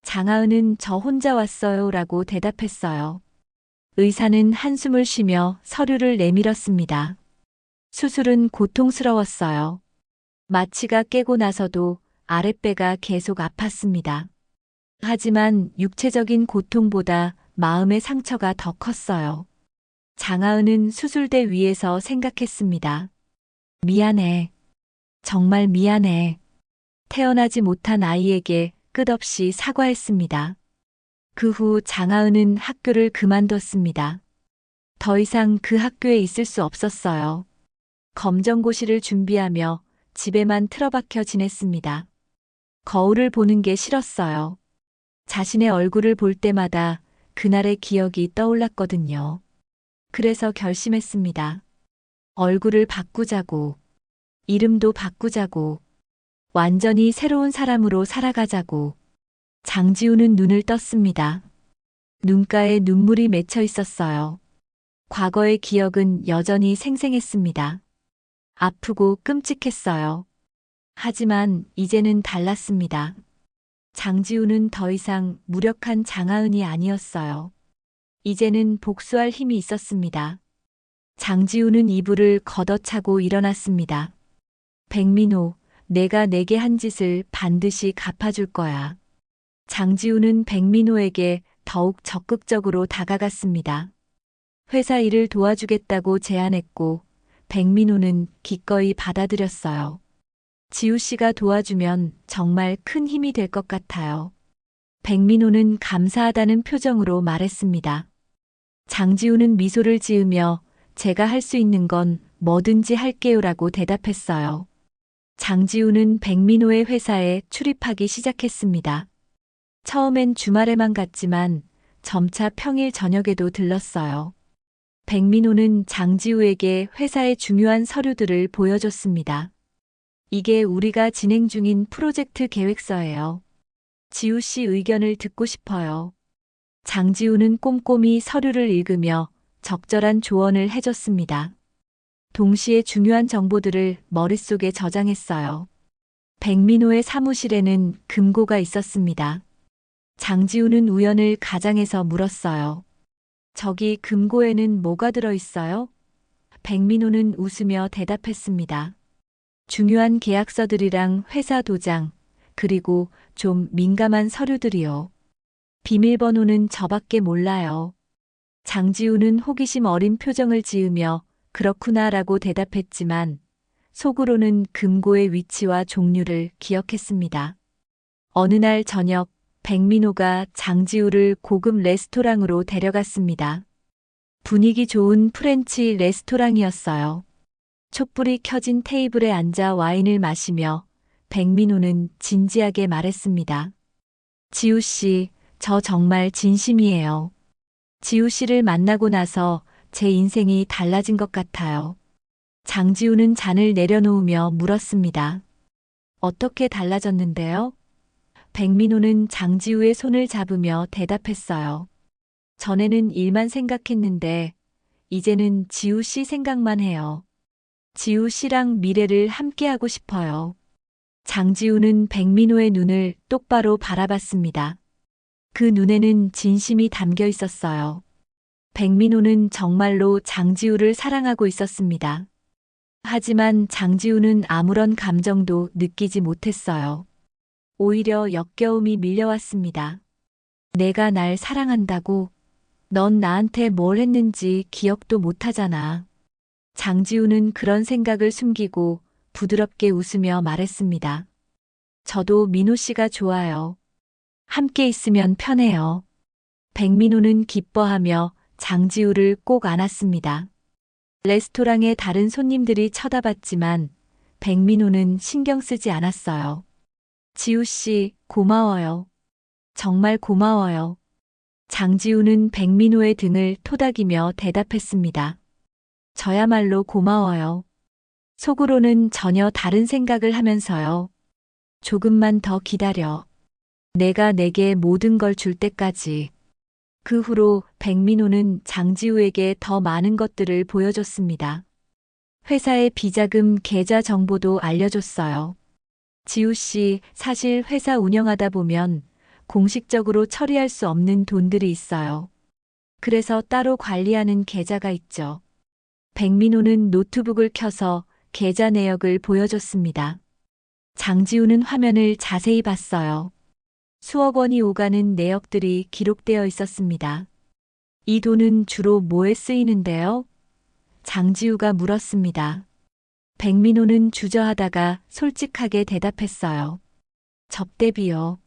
장하은은 저 혼자 왔어요 라고 대답했어요. 의사는 한숨을 쉬며 서류를 내밀었습니다. 수술은 고통스러웠어요. 마취가 깨고 나서도 아랫배가 계속 아팠습니다. 하지만 육체적인 고통보다 마음의 상처가 더 컸어요. 장하은은 수술대 위에서 생각했습니다. 미안해. 정말 미안해. 태어나지 못한 아이에게 끝없이 사과했습니다. 그 후 장하은은 학교를 그만뒀습니다. 더 이상 그 학교에 있을 수 없었어요. 검정고시를 준비하며 집에만 틀어박혀 지냈습니다. 거울을 보는 게 싫었어요. 자신의 얼굴을 볼 때마다 그날의 기억이 떠올랐거든요. 그래서 결심했습니다. 얼굴을 바꾸자고, 이름도 바꾸자고, 완전히 새로운 사람으로 살아가자고. 장지우는 눈을 떴습니다. 눈가에 눈물이 맺혀 있었어요. 과거의 기억은 여전히 생생했습니다. 아프고 끔찍했어요. 하지만 이제는 달랐습니다. 장지우는 더 이상 무력한 장하은이 아니었어요. 이제는 복수할 힘이 있었습니다. 장지우는 이불을 걷어차고 일어났습니다. 백민호, 내가 내게 한 짓을 반드시 갚아줄 거야. 장지우는 백민호에게 더욱 적극적으로 다가갔습니다. 회사 일을 도와주겠다고 제안했고, 백민호는 기꺼이 받아들였어요. 지우 씨가 도와주면 정말 큰 힘이 될 것 같아요. 백민호는 감사하다는 표정으로 말했습니다. 장지우는 미소를 지으며 제가 할 수 있는 건 뭐든지 할게요라고 대답했어요. 장지우는 백민호의 회사에 출입하기 시작했습니다. 처음엔 주말에만 갔지만 점차 평일 저녁에도 들렀어요. 백민호는 장지우에게 회사의 중요한 서류들을 보여줬습니다. 이게 우리가 진행 중인 프로젝트 계획서예요. 지우 씨 의견을 듣고 싶어요. 장지우는 꼼꼼히 서류를 읽으며 적절한 조언을 해줬습니다. 동시에 중요한 정보들을 머릿속에 저장했어요. 백민호의 사무실에는 금고가 있었습니다. 장지우는 우연을 가장해서 물었어요. 저기 금고에는 뭐가 들어있어요? 백민호는 웃으며 대답했습니다. 중요한 계약서들이랑 회사 도장, 그리고 좀 민감한 서류들이요. 비밀번호는 저밖에 몰라요. 장지우는 호기심 어린 표정을 지으며 그렇구나라고 대답했지만 속으로는 금고의 위치와 종류를 기억했습니다. 어느 날 저녁, 백민호가 장지우를 고급 레스토랑으로 데려갔습니다. 분위기 좋은 프렌치 레스토랑이었어요. 촛불이 켜진 테이블에 앉아 와인을 마시며 백민호는 진지하게 말했습니다. 지우 씨, 저 정말 진심이에요. 지우 씨를 만나고 나서 제 인생이 달라진 것 같아요. 장지우는 잔을 내려놓으며 물었습니다. 어떻게 달라졌는데요? 백민호는 장지우의 손을 잡으며 대답했어요. 전에는 일만 생각했는데 이제는 지우 씨 생각만 해요. 지우 씨랑 미래를 함께하고 싶어요. 장지우는 백민호의 눈을 똑바로 바라봤습니다. 그 눈에는 진심이 담겨 있었어요. 백민호는 정말로 장지우를 사랑하고 있었습니다. 하지만 장지우는 아무런 감정도 느끼지 못했어요. 오히려 역겨움이 밀려왔습니다. 내가 날 사랑한다고? 넌 나한테 뭘 했는지 기억도 못하잖아. 장지우는 그런 생각을 숨기고 부드럽게 웃으며 말했습니다. 저도 민호 씨가 좋아요. 함께 있으면 편해요. 백민호는 기뻐하며 장지우를 꼭 안았습니다. 레스토랑의 다른 손님들이 쳐다봤지만 백민호는 신경 쓰지 않았어요. 지우 씨, 고마워요. 정말 고마워요. 장지우는 백민호의 등을 토닥이며 대답했습니다. 저야말로 고마워요. 속으로는 전혀 다른 생각을 하면서요. 조금만 더 기다려. 내가 내게 모든 걸 줄 때까지. 그 후로 백민호는 장지우에게 더 많은 것들을 보여줬습니다. 회사의 비자금 계좌 정보도 알려줬어요. 지우 씨, 사실 회사 운영하다 보면 공식적으로 처리할 수 없는 돈들이 있어요. 그래서 따로 관리하는 계좌가 있죠. 백민호는 노트북을 켜서 계좌 내역을 보여줬습니다. 장지우는 화면을 자세히 봤어요. 수억 원이 오가는 내역들이 기록되어 있었습니다. 이 돈은 주로 뭐에 쓰이는데요? 장지우가 물었습니다. 백민호는 주저하다가 솔직하게 대답했어요. 접대비요.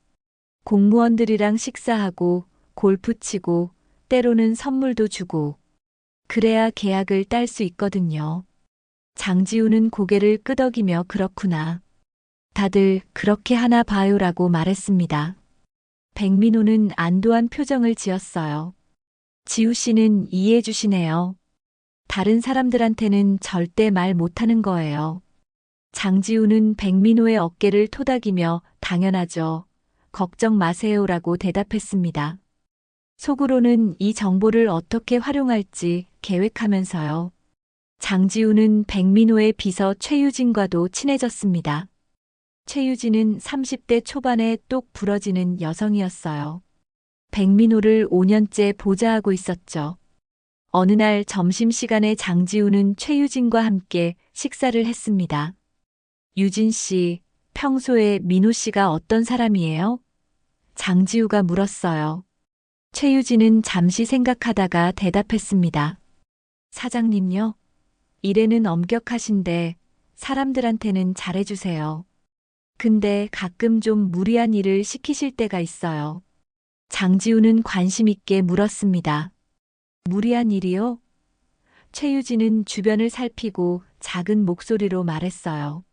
공무원들이랑 식사하고 골프 치고 때로는 선물도 주고 그래야 계약을 딸 수 있거든요. 장지우는 고개를 끄덕이며 그렇구나. 다들 그렇게 하나 봐요라고 말했습니다. 백민호는 안도한 표정을 지었어요. 지우 씨는 이해해 주시네요. 다른 사람들한테는 절대 말 못하는 거예요. 장지우는 백민호의 어깨를 토닥이며 당연하죠. 걱정 마세요라고 대답했습니다. 속으로는 이 정보를 어떻게 활용할지 계획하면서요. 장지우는 백민호의 비서 최유진과도 친해졌습니다. 최유진은 30대 초반에 똑 부러지는 여성이었어요. 백민호를 5년째 보좌하고 있었죠. 어느 날 점심시간에 장지우는 최유진과 함께 식사를 했습니다. 유진 씨, 평소에 민호 씨가 어떤 사람이에요? 장지우가 물었어요. 최유진은 잠시 생각하다가 대답했습니다. 사장님요? 일에는 엄격하신데 사람들한테는 잘해주세요. 근데 가끔 좀 무리한 일을 시키실 때가 있어요. 장지우는 관심 있게 물었습니다. 무리한 일이요? 최유진은 주변을 살피고 작은 목소리로 말했어요.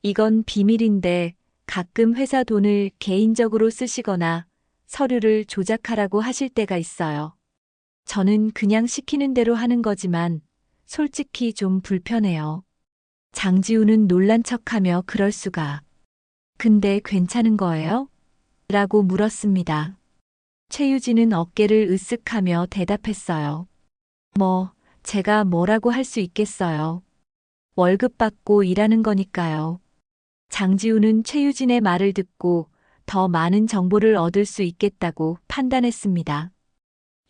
이건 비밀인데 가끔 회사 돈을 개인적으로 쓰시거나 서류를 조작하라고 하실 때가 있어요. 저는 그냥 시키는 대로 하는 거지만 솔직히 좀 불편해요. 장지우는 놀란 척하며 그럴 수가. 근데 괜찮은 거예요? 라고 물었습니다. 최유진은 어깨를 으쓱하며 대답했어요. 제가 뭐라고 할 수 있겠어요. 월급 받고 일하는 거니까요. 장지우는 최유진의 말을 듣고 더 많은 정보를 얻을 수 있겠다고 판단했습니다.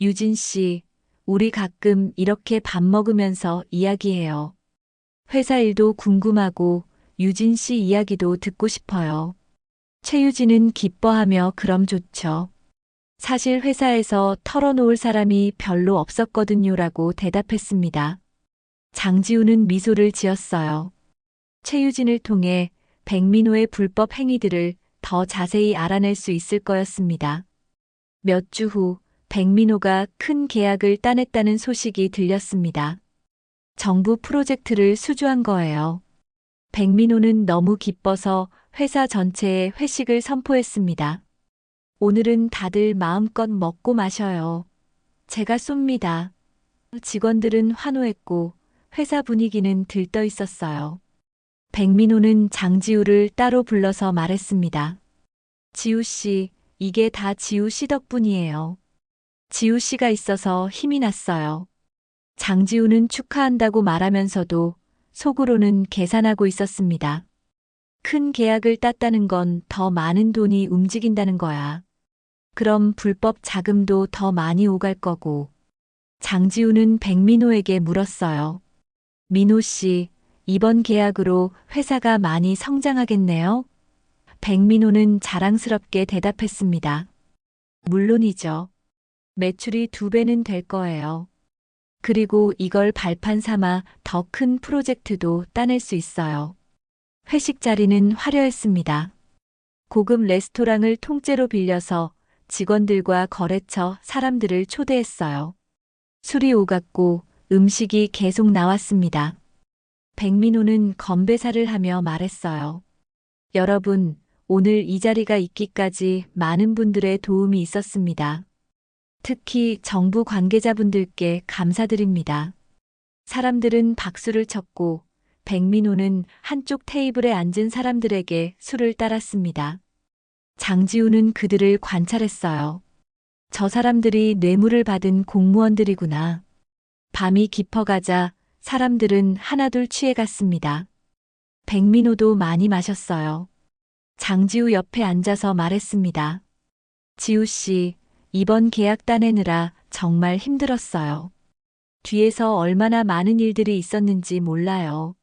유진 씨, 우리 가끔 이렇게 밥 먹으면서 이야기해요. 회사 일도 궁금하고 유진 씨 이야기도 듣고 싶어요. 최유진은 기뻐하며 그럼 좋죠. 사실 회사에서 털어놓을 사람이 별로 없었거든요라고 대답했습니다. 장지우는 미소를 지었어요. 최유진을 통해 백민호의 불법 행위들을 더 자세히 알아낼 수 있을 거였습니다. 몇 주 후 백민호가 큰 계약을 따냈다는 소식이 들렸습니다. 정부 프로젝트를 수주한 거예요. 백민호는 너무 기뻐서 회사 전체에 회식을 선포했습니다. 오늘은 다들 마음껏 먹고 마셔요. 제가 쏩니다. 직원들은 환호했고 회사 분위기는 들떠 있었어요. 백민호는 장지우를 따로 불러서 말했습니다. 지우 씨, 이게 다 지우 씨 덕분이에요. 지우 씨가 있어서 힘이 났어요. 장지우는 축하한다고 말하면서도 속으로는 계산하고 있었습니다. 큰 계약을 땄다는 건 더 많은 돈이 움직인다는 거야. 그럼 불법 자금도 더 많이 오갈 거고. 장지우는 백민호에게 물었어요. 민호 씨, 이번 계약으로 회사가 많이 성장하겠네요? 백민호는 자랑스럽게 대답했습니다. 물론이죠. 매출이 2배는 될 거예요. 그리고 이걸 발판 삼아 더 큰 프로젝트도 따낼 수 있어요. 회식 자리는 화려했습니다. 고급 레스토랑을 통째로 빌려서 직원들과 거래처 사람들을 초대했어요. 술이 오갔고 음식이 계속 나왔습니다. 백민호는 건배사를 하며 말했어요. 여러분, 오늘 이 자리가 있기까지 많은 분들의 도움이 있었습니다. 특히 정부 관계자분들께 감사드립니다. 사람들은 박수를 쳤고 백민호는 한쪽 테이블에 앉은 사람들에게 술을 따랐습니다. 장지우는 그들을 관찰했어요. 저 사람들이 뇌물을 받은 공무원들이구나. 밤이 깊어가자 사람들은 하나둘 취해갔습니다. 백민호도 많이 마셨어요. 장지우 옆에 앉아서 말했습니다. 지우 씨, 이번 계약 따내느라 정말 힘들었어요. 뒤에서 얼마나 많은 일들이 있었는지 몰라요.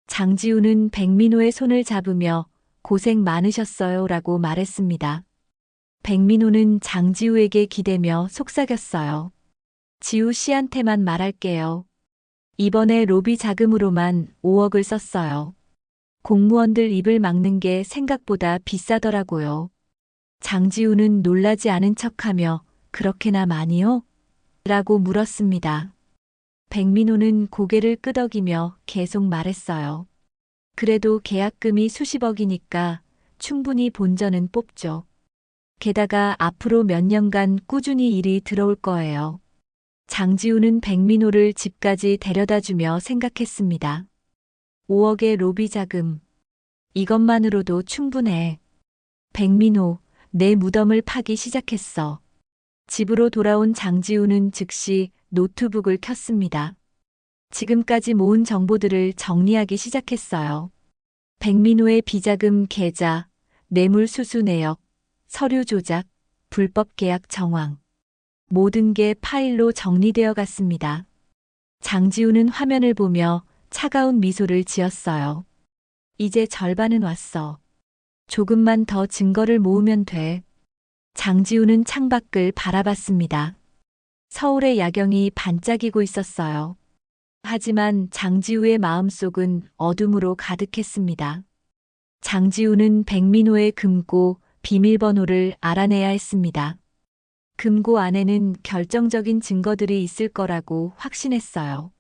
장지우는 백민호의 손을 잡으며 고생 많으셨어요 라고 말했습니다. 백민호는 장지우에게 기대며 속삭였어요. 지우 씨한테만 말할게요. 이번에 로비 자금으로만 5억을 썼어요. 공무원들 입을 막는 게 생각보다 비싸더라고요. 장지우는 놀라지 않은 척하며 그렇게나 많이요? 라고 물었습니다. 백민호는 고개를 끄덕이며 계속 말했어요. 그래도 계약금이 수십억이니까 충분히 본전은 뽑죠. 게다가 앞으로 몇 년간 꾸준히 일이 들어올 거예요. 장지우는 백민호를 집까지 데려다주며 생각했습니다. 5억의 로비 자금. 이것만으로도 충분해. 백민호, 내 무덤을 파기 시작했어. 집으로 돌아온 장지우는 즉시 노트북을 켰습니다. 지금까지 모은 정보들을 정리하기 시작했어요. 백민호의 비자금 계좌, 뇌물 수수 내역, 서류 조작, 불법 계약 정황. 모든 게 파일로 정리되어 갔습니다. 장지우는 화면을 보며 차가운 미소를 지었어요. 이제 절반은 왔어. 조금만 더 증거를 모으면 돼. 장지우는 창밖을 바라봤습니다. 서울의 야경이 반짝이고 있었어요. 하지만 장지우의 마음속은 어둠으로 가득했습니다. 장지우는 백민호의 금고 비밀번호를 알아내야 했습니다. 금고 안에는 결정적인 증거들이 있을 거라고 확신했어요.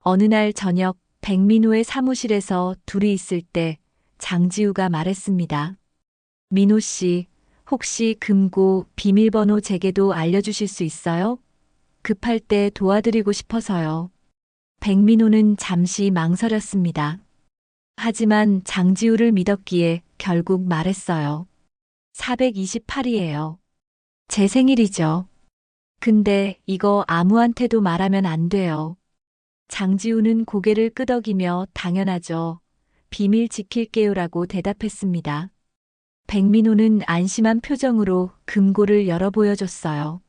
어느 날 저녁 백민호의 사무실에서 둘이 있을 때 장지우가 말했습니다. 민호 씨, 혹시 금고 비밀번호 제게도 알려주실 수 있어요? 급할 때 도와드리고 싶어서요. 백민호는 잠시 망설였습니다. 하지만 장지우를 믿었기에 결국 말했어요. 428이에요. 제 생일이죠. 근데 이거 아무한테도 말하면 안 돼요. 장지우는 고개를 끄덕이며 당연하죠. 비밀 지킬게요라고 대답했습니다. 백민호는 안심한 표정으로 금고를 열어 보여줬어요.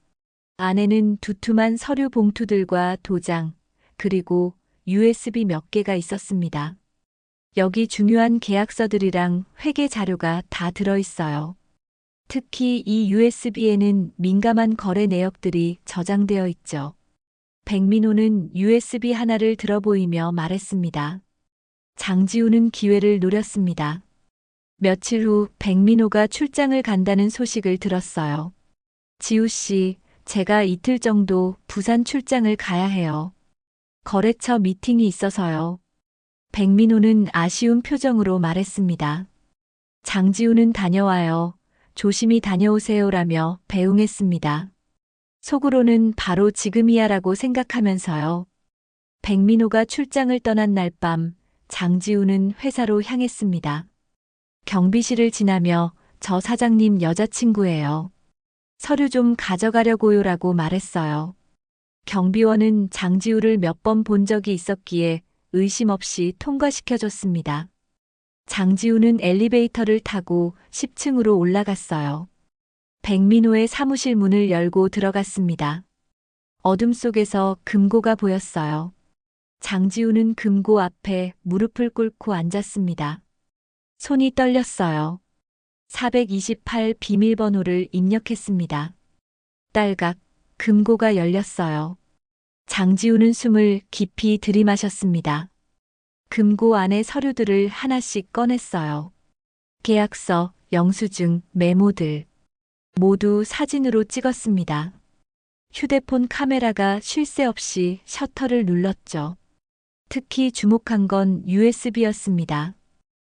안에는 두툼한 서류 봉투들과 도장, 그리고 USB 몇 개가 있었습니다. 여기 중요한 계약서들이랑 회계 자료가 다 들어있어요. 특히 이 USB에는 민감한 거래 내역들이 저장되어 있죠. 백민호는 USB 하나를 들어 보이며 말했습니다. 장지우는 기회를 노렸습니다. 며칠 후 백민호가 출장을 간다는 소식을 들었어요. 지우 씨, 제가 이틀 정도 부산 출장을 가야 해요. 거래처 미팅이 있어서요. 백민호는 아쉬운 표정으로 말했습니다. 장지우는 다녀와요. 조심히 다녀오세요라며 배웅했습니다. 속으로는 바로 지금이야라고 생각하면서요. 백민호가 출장을 떠난 날 밤 장지우는 회사로 향했습니다. 경비실을 지나며 저 사장님 여자친구예요. 서류 좀 가져가려고요라고 말했어요. 경비원은 장지우를 몇 번 본 적이 있었기에 의심 없이 통과시켜줬습니다. 장지우는 엘리베이터를 타고 10층으로 올라갔어요. 백민호의 사무실 문을 열고 들어갔습니다. 어둠 속에서 금고가 보였어요. 장지우는 금고 앞에 무릎을 꿇고 앉았습니다. 손이 떨렸어요. 428 비밀번호를 입력했습니다. 딸각, 금고가 열렸어요. 장지우는 숨을 깊이 들이마셨습니다. 금고 안의 서류들을 하나씩 꺼냈어요. 계약서, 영수증, 메모들. 모두 사진으로 찍었습니다. 휴대폰 카메라가 쉴 새 없이 셔터를 눌렀죠. 특히 주목한 건 USB였습니다.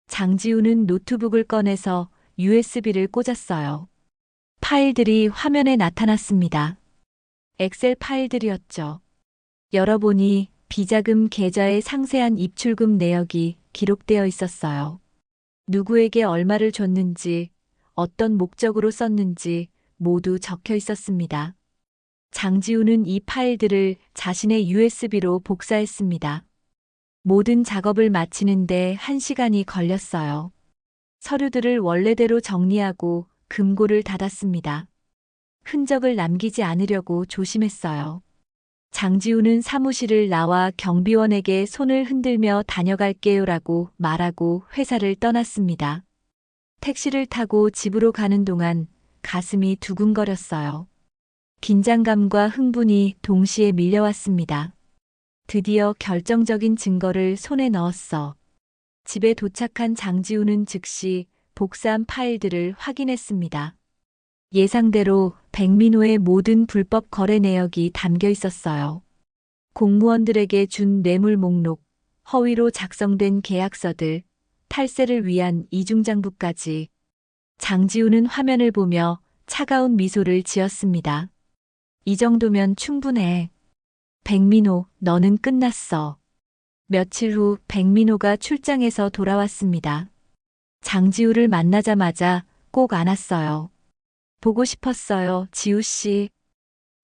장지우는 노트북을 꺼내서 USB를 꽂았어요. 파일들이 화면에 나타났습니다. 엑셀 파일들이었죠. 열어보니 비자금 계좌의 상세한 입출금 내역이 기록되어 있었어요. 누구에게 얼마를 줬는지, 어떤 목적으로 썼는지 모두 적혀 있었습니다. 장지우는 이 파일들을 자신의 USB로 복사했습니다. 모든 작업을 마치는데 1시간이 걸렸어요. 서류들을 원래대로 정리하고 금고를 닫았습니다. 흔적을 남기지 않으려고 조심했어요. 장지우는 사무실을 나와 경비원에게 손을 흔들며 다녀갈게요라고 말하고 회사를 떠났습니다. 택시를 타고 집으로 가는 동안 가슴이 두근거렸어요. 긴장감과 흥분이 동시에 밀려왔습니다. 드디어 결정적인 증거를 손에 넣었어. 집에 도착한 장지우는 즉시 복사한 파일들을 확인했습니다. 예상대로 백민호의 모든 불법 거래 내역이 담겨 있었어요. 공무원들에게 준 뇌물 목록, 허위로 작성된 계약서들, 탈세를 위한 이중장부까지. 장지우는 화면을 보며 차가운 미소를 지었습니다. 이 정도면 충분해. 백민호, 너는 끝났어. 며칠 후 백민호가 출장에서 돌아왔습니다. 장지우를 만나자마자 꼭 안았어요. 보고 싶었어요, 지우 씨.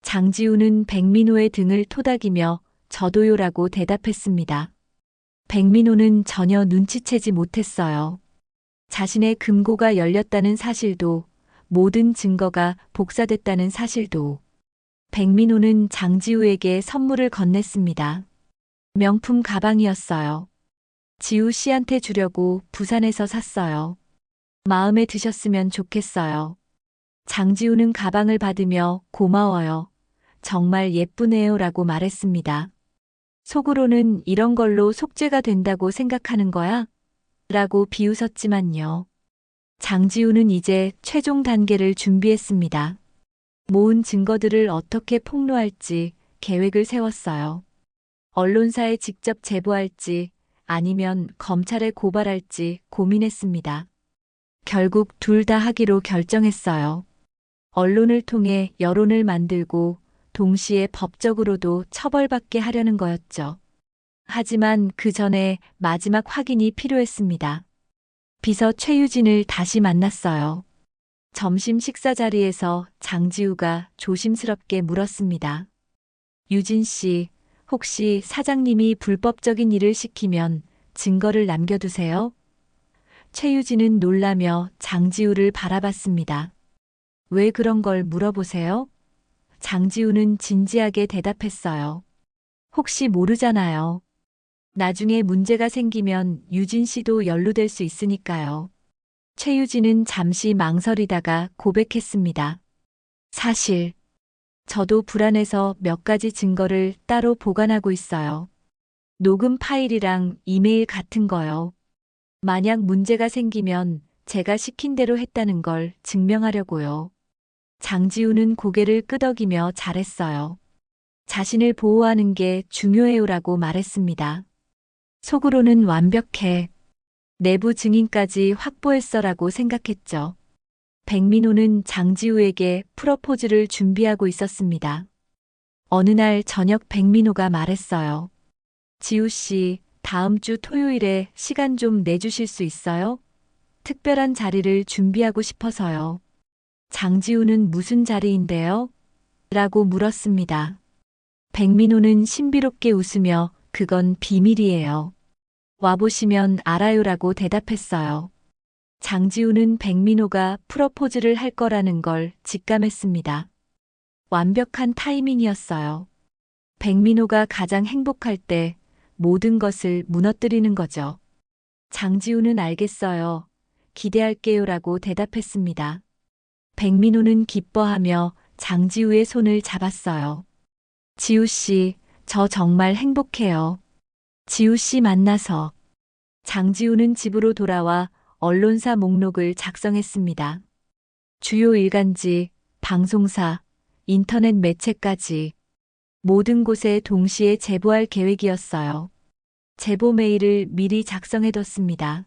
장지우는 백민호의 등을 토닥이며 저도요라고 대답했습니다. 백민호는 전혀 눈치채지 못했어요. 자신의 금고가 열렸다는 사실도, 모든 증거가 복사됐다는 사실도. 백민호는 장지우에게 선물을 건넸습니다. 명품 가방이었어요. 지우 씨한테 주려고 부산에서 샀어요. 마음에 드셨으면 좋겠어요. 장지우는 가방을 받으며 고마워요. 정말 예쁘네요 라고 말했습니다. 속으로는 이런 걸로 속죄가 된다고 생각하는 거야? 라고 비웃었지만요. 장지우는 이제 최종 단계를 준비했습니다. 모은 증거들을 어떻게 폭로할지 계획을 세웠어요. 언론사에 직접 제보할지 아니면 검찰에 고발할지 고민했습니다. 결국 둘 다 하기로 결정했어요. 언론을 통해 여론을 만들고 동시에 법적으로도 처벌받게 하려는 거였죠. 하지만 그 전에 마지막 확인이 필요했습니다. 비서 최유진을 다시 만났어요. 점심 식사 자리에서 장지우가 조심스럽게 물었습니다. 유진 씨, 혹시 사장님이 불법적인 일을 시키면 증거를 남겨두세요? 최유진은 놀라며 장지우를 바라봤습니다. 왜 그런 걸 물어보세요? 장지우는 진지하게 대답했어요. 혹시 모르잖아요. 나중에 문제가 생기면 유진 씨도 연루될 수 있으니까요. 최유진은 잠시 망설이다가 고백했습니다. 사실, 저도 불안해서 몇 가지 증거를 따로 보관하고 있어요. 녹음 파일이랑 이메일 같은 거요. 만약 문제가 생기면 제가 시킨 대로 했다는 걸 증명하려고요. 장지우는 고개를 끄덕이며 잘했어요. 자신을 보호하는 게 중요해요라고 말했습니다. 속으로는 완벽해. 내부 증인까지 확보했어라고 생각했죠. 백민호는 장지우에게 프러포즈를 준비하고 있었습니다. 어느 날 저녁 백민호가 말했어요. 지우 씨, 다음 주 토요일에 시간 좀 내주실 수 있어요? 특별한 자리를 준비하고 싶어서요. 장지우는 무슨 자리인데요? 라고 물었습니다. 백민호는 신비롭게 웃으며 그건 비밀이에요. 와보시면 알아요라고 대답했어요. 장지우는 백민호가 프러포즈를 할 거라는 걸 직감했습니다. 완벽한 타이밍이었어요. 백민호가 가장 행복할 때 모든 것을 무너뜨리는 거죠. 장지우는 알겠어요. 기대할게요라고 대답했습니다. 백민호는 기뻐하며 장지우의 손을 잡았어요. 지우 씨, 저 정말 행복해요. 지우 씨 만나서. 장지우는 집으로 돌아와 언론사 목록을 작성했습니다. 주요 일간지, 방송사, 인터넷 매체까지 모든 곳에 동시에 제보할 계획이었어요. 제보 메일을 미리 작성해뒀습니다.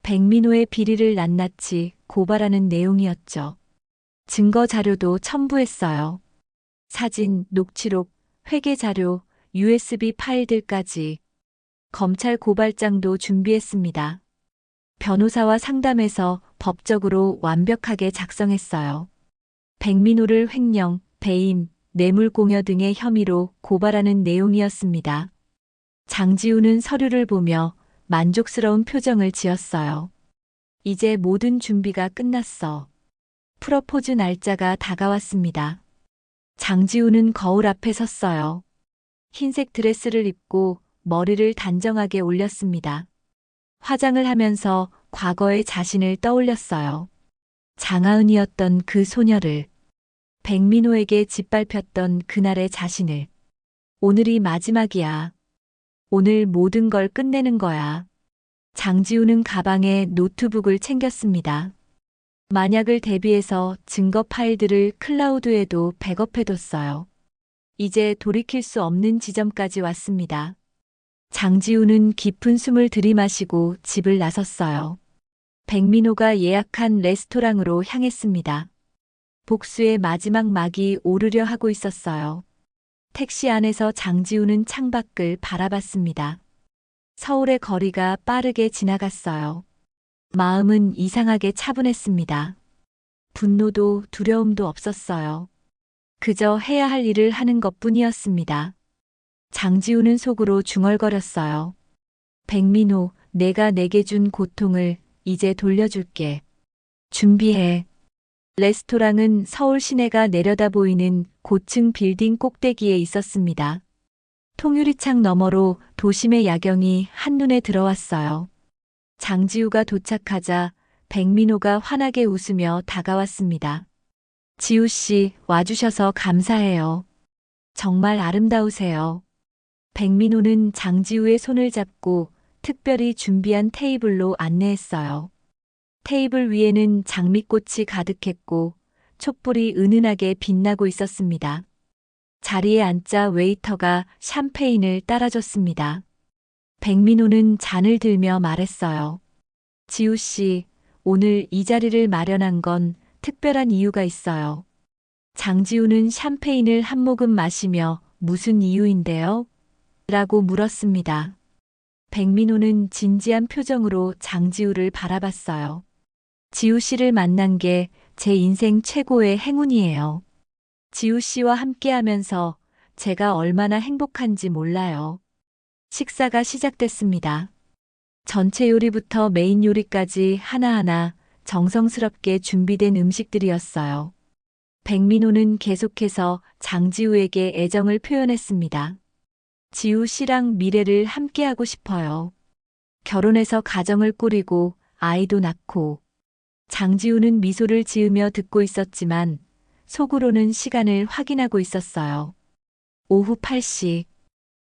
백민호의 비리를 낱낱이 고발하는 내용이었죠. 증거 자료도 첨부했어요. 사진, 녹취록, 회계 자료, USB 파일들까지. 검찰 고발장도 준비했습니다. 변호사와 상담해서 법적으로 완벽하게 작성했어요. 백민호를 횡령, 배임, 뇌물공여 등의 혐의로 고발하는 내용이었습니다. 장지우는 서류를 보며 만족스러운 표정을 지었어요. 이제 모든 준비가 끝났어. 프러포즈 날짜가 다가왔습니다. 장지우는 거울 앞에 섰어요. 흰색 드레스를 입고 머리를 단정하게 올렸습니다. 화장을 하면서 과거의 자신을 떠올렸어요. 장하은이었던 그 소녀를, 백민호에게 짓밟혔던 그날의 자신을. 오늘이 마지막이야. 오늘 모든 걸 끝내는 거야. 장지우는 가방에 노트북을 챙겼습니다. 만약을 대비해서 증거 파일들을 클라우드에도 백업해뒀어요. 이제 돌이킬 수 없는 지점까지 왔습니다. 장지우는 깊은 숨을 들이마시고 집을 나섰어요. 백민호가 예약한 레스토랑으로 향했습니다. 복수의 마지막 막이 오르려 하고 있었어요. 택시 안에서 장지우는 창밖을 바라봤습니다. 서울의 거리가 빠르게 지나갔어요. 마음은 이상하게 차분했습니다. 분노도 두려움도 없었어요. 그저 해야 할 일을 하는 것뿐이었습니다. 장지우는 속으로 중얼거렸어요. 백민호, 내가 내게 준 고통을 이제 돌려줄게. 준비해. 레스토랑은 서울 시내가 내려다 보이는 고층 빌딩 꼭대기에 있었습니다. 통유리창 너머로 도심의 야경이 한눈에 들어왔어요. 장지우가 도착하자 백민호가 환하게 웃으며 다가왔습니다. 지우 씨, 와주셔서 감사해요. 정말 아름다우세요. 백민호는 장지우의 손을 잡고 특별히 준비한 테이블로 안내했어요. 테이블 위에는 장미꽃이 가득했고 촛불이 은은하게 빛나고 있었습니다. 자리에 앉자 웨이터가 샴페인을 따라줬습니다. 백민호는 잔을 들며 말했어요. 지우 씨, 오늘 이 자리를 마련한 건 특별한 이유가 있어요. 장지우는 샴페인을 한 모금 마시며 무슨 이유인데요? 라고 물었습니다. 백민호는 진지한 표정으로 장지우를 바라봤어요. 지우 씨를 만난 게 제 인생 최고의 행운이에요. 지우 씨와 함께하면서 제가 얼마나 행복한지 몰라요. 식사가 시작됐습니다. 전체 요리부터 메인 요리까지 하나하나 정성스럽게 준비된 음식들이었어요. 백민호는 계속해서 장지우에게 애정을 표현했습니다. 지우 씨랑 미래를 함께하고 싶어요. 결혼해서 가정을 꾸리고 아이도 낳고. 장지우는 미소를 지으며 듣고 있었지만 속으로는 시간을 확인하고 있었어요. 오후 8시.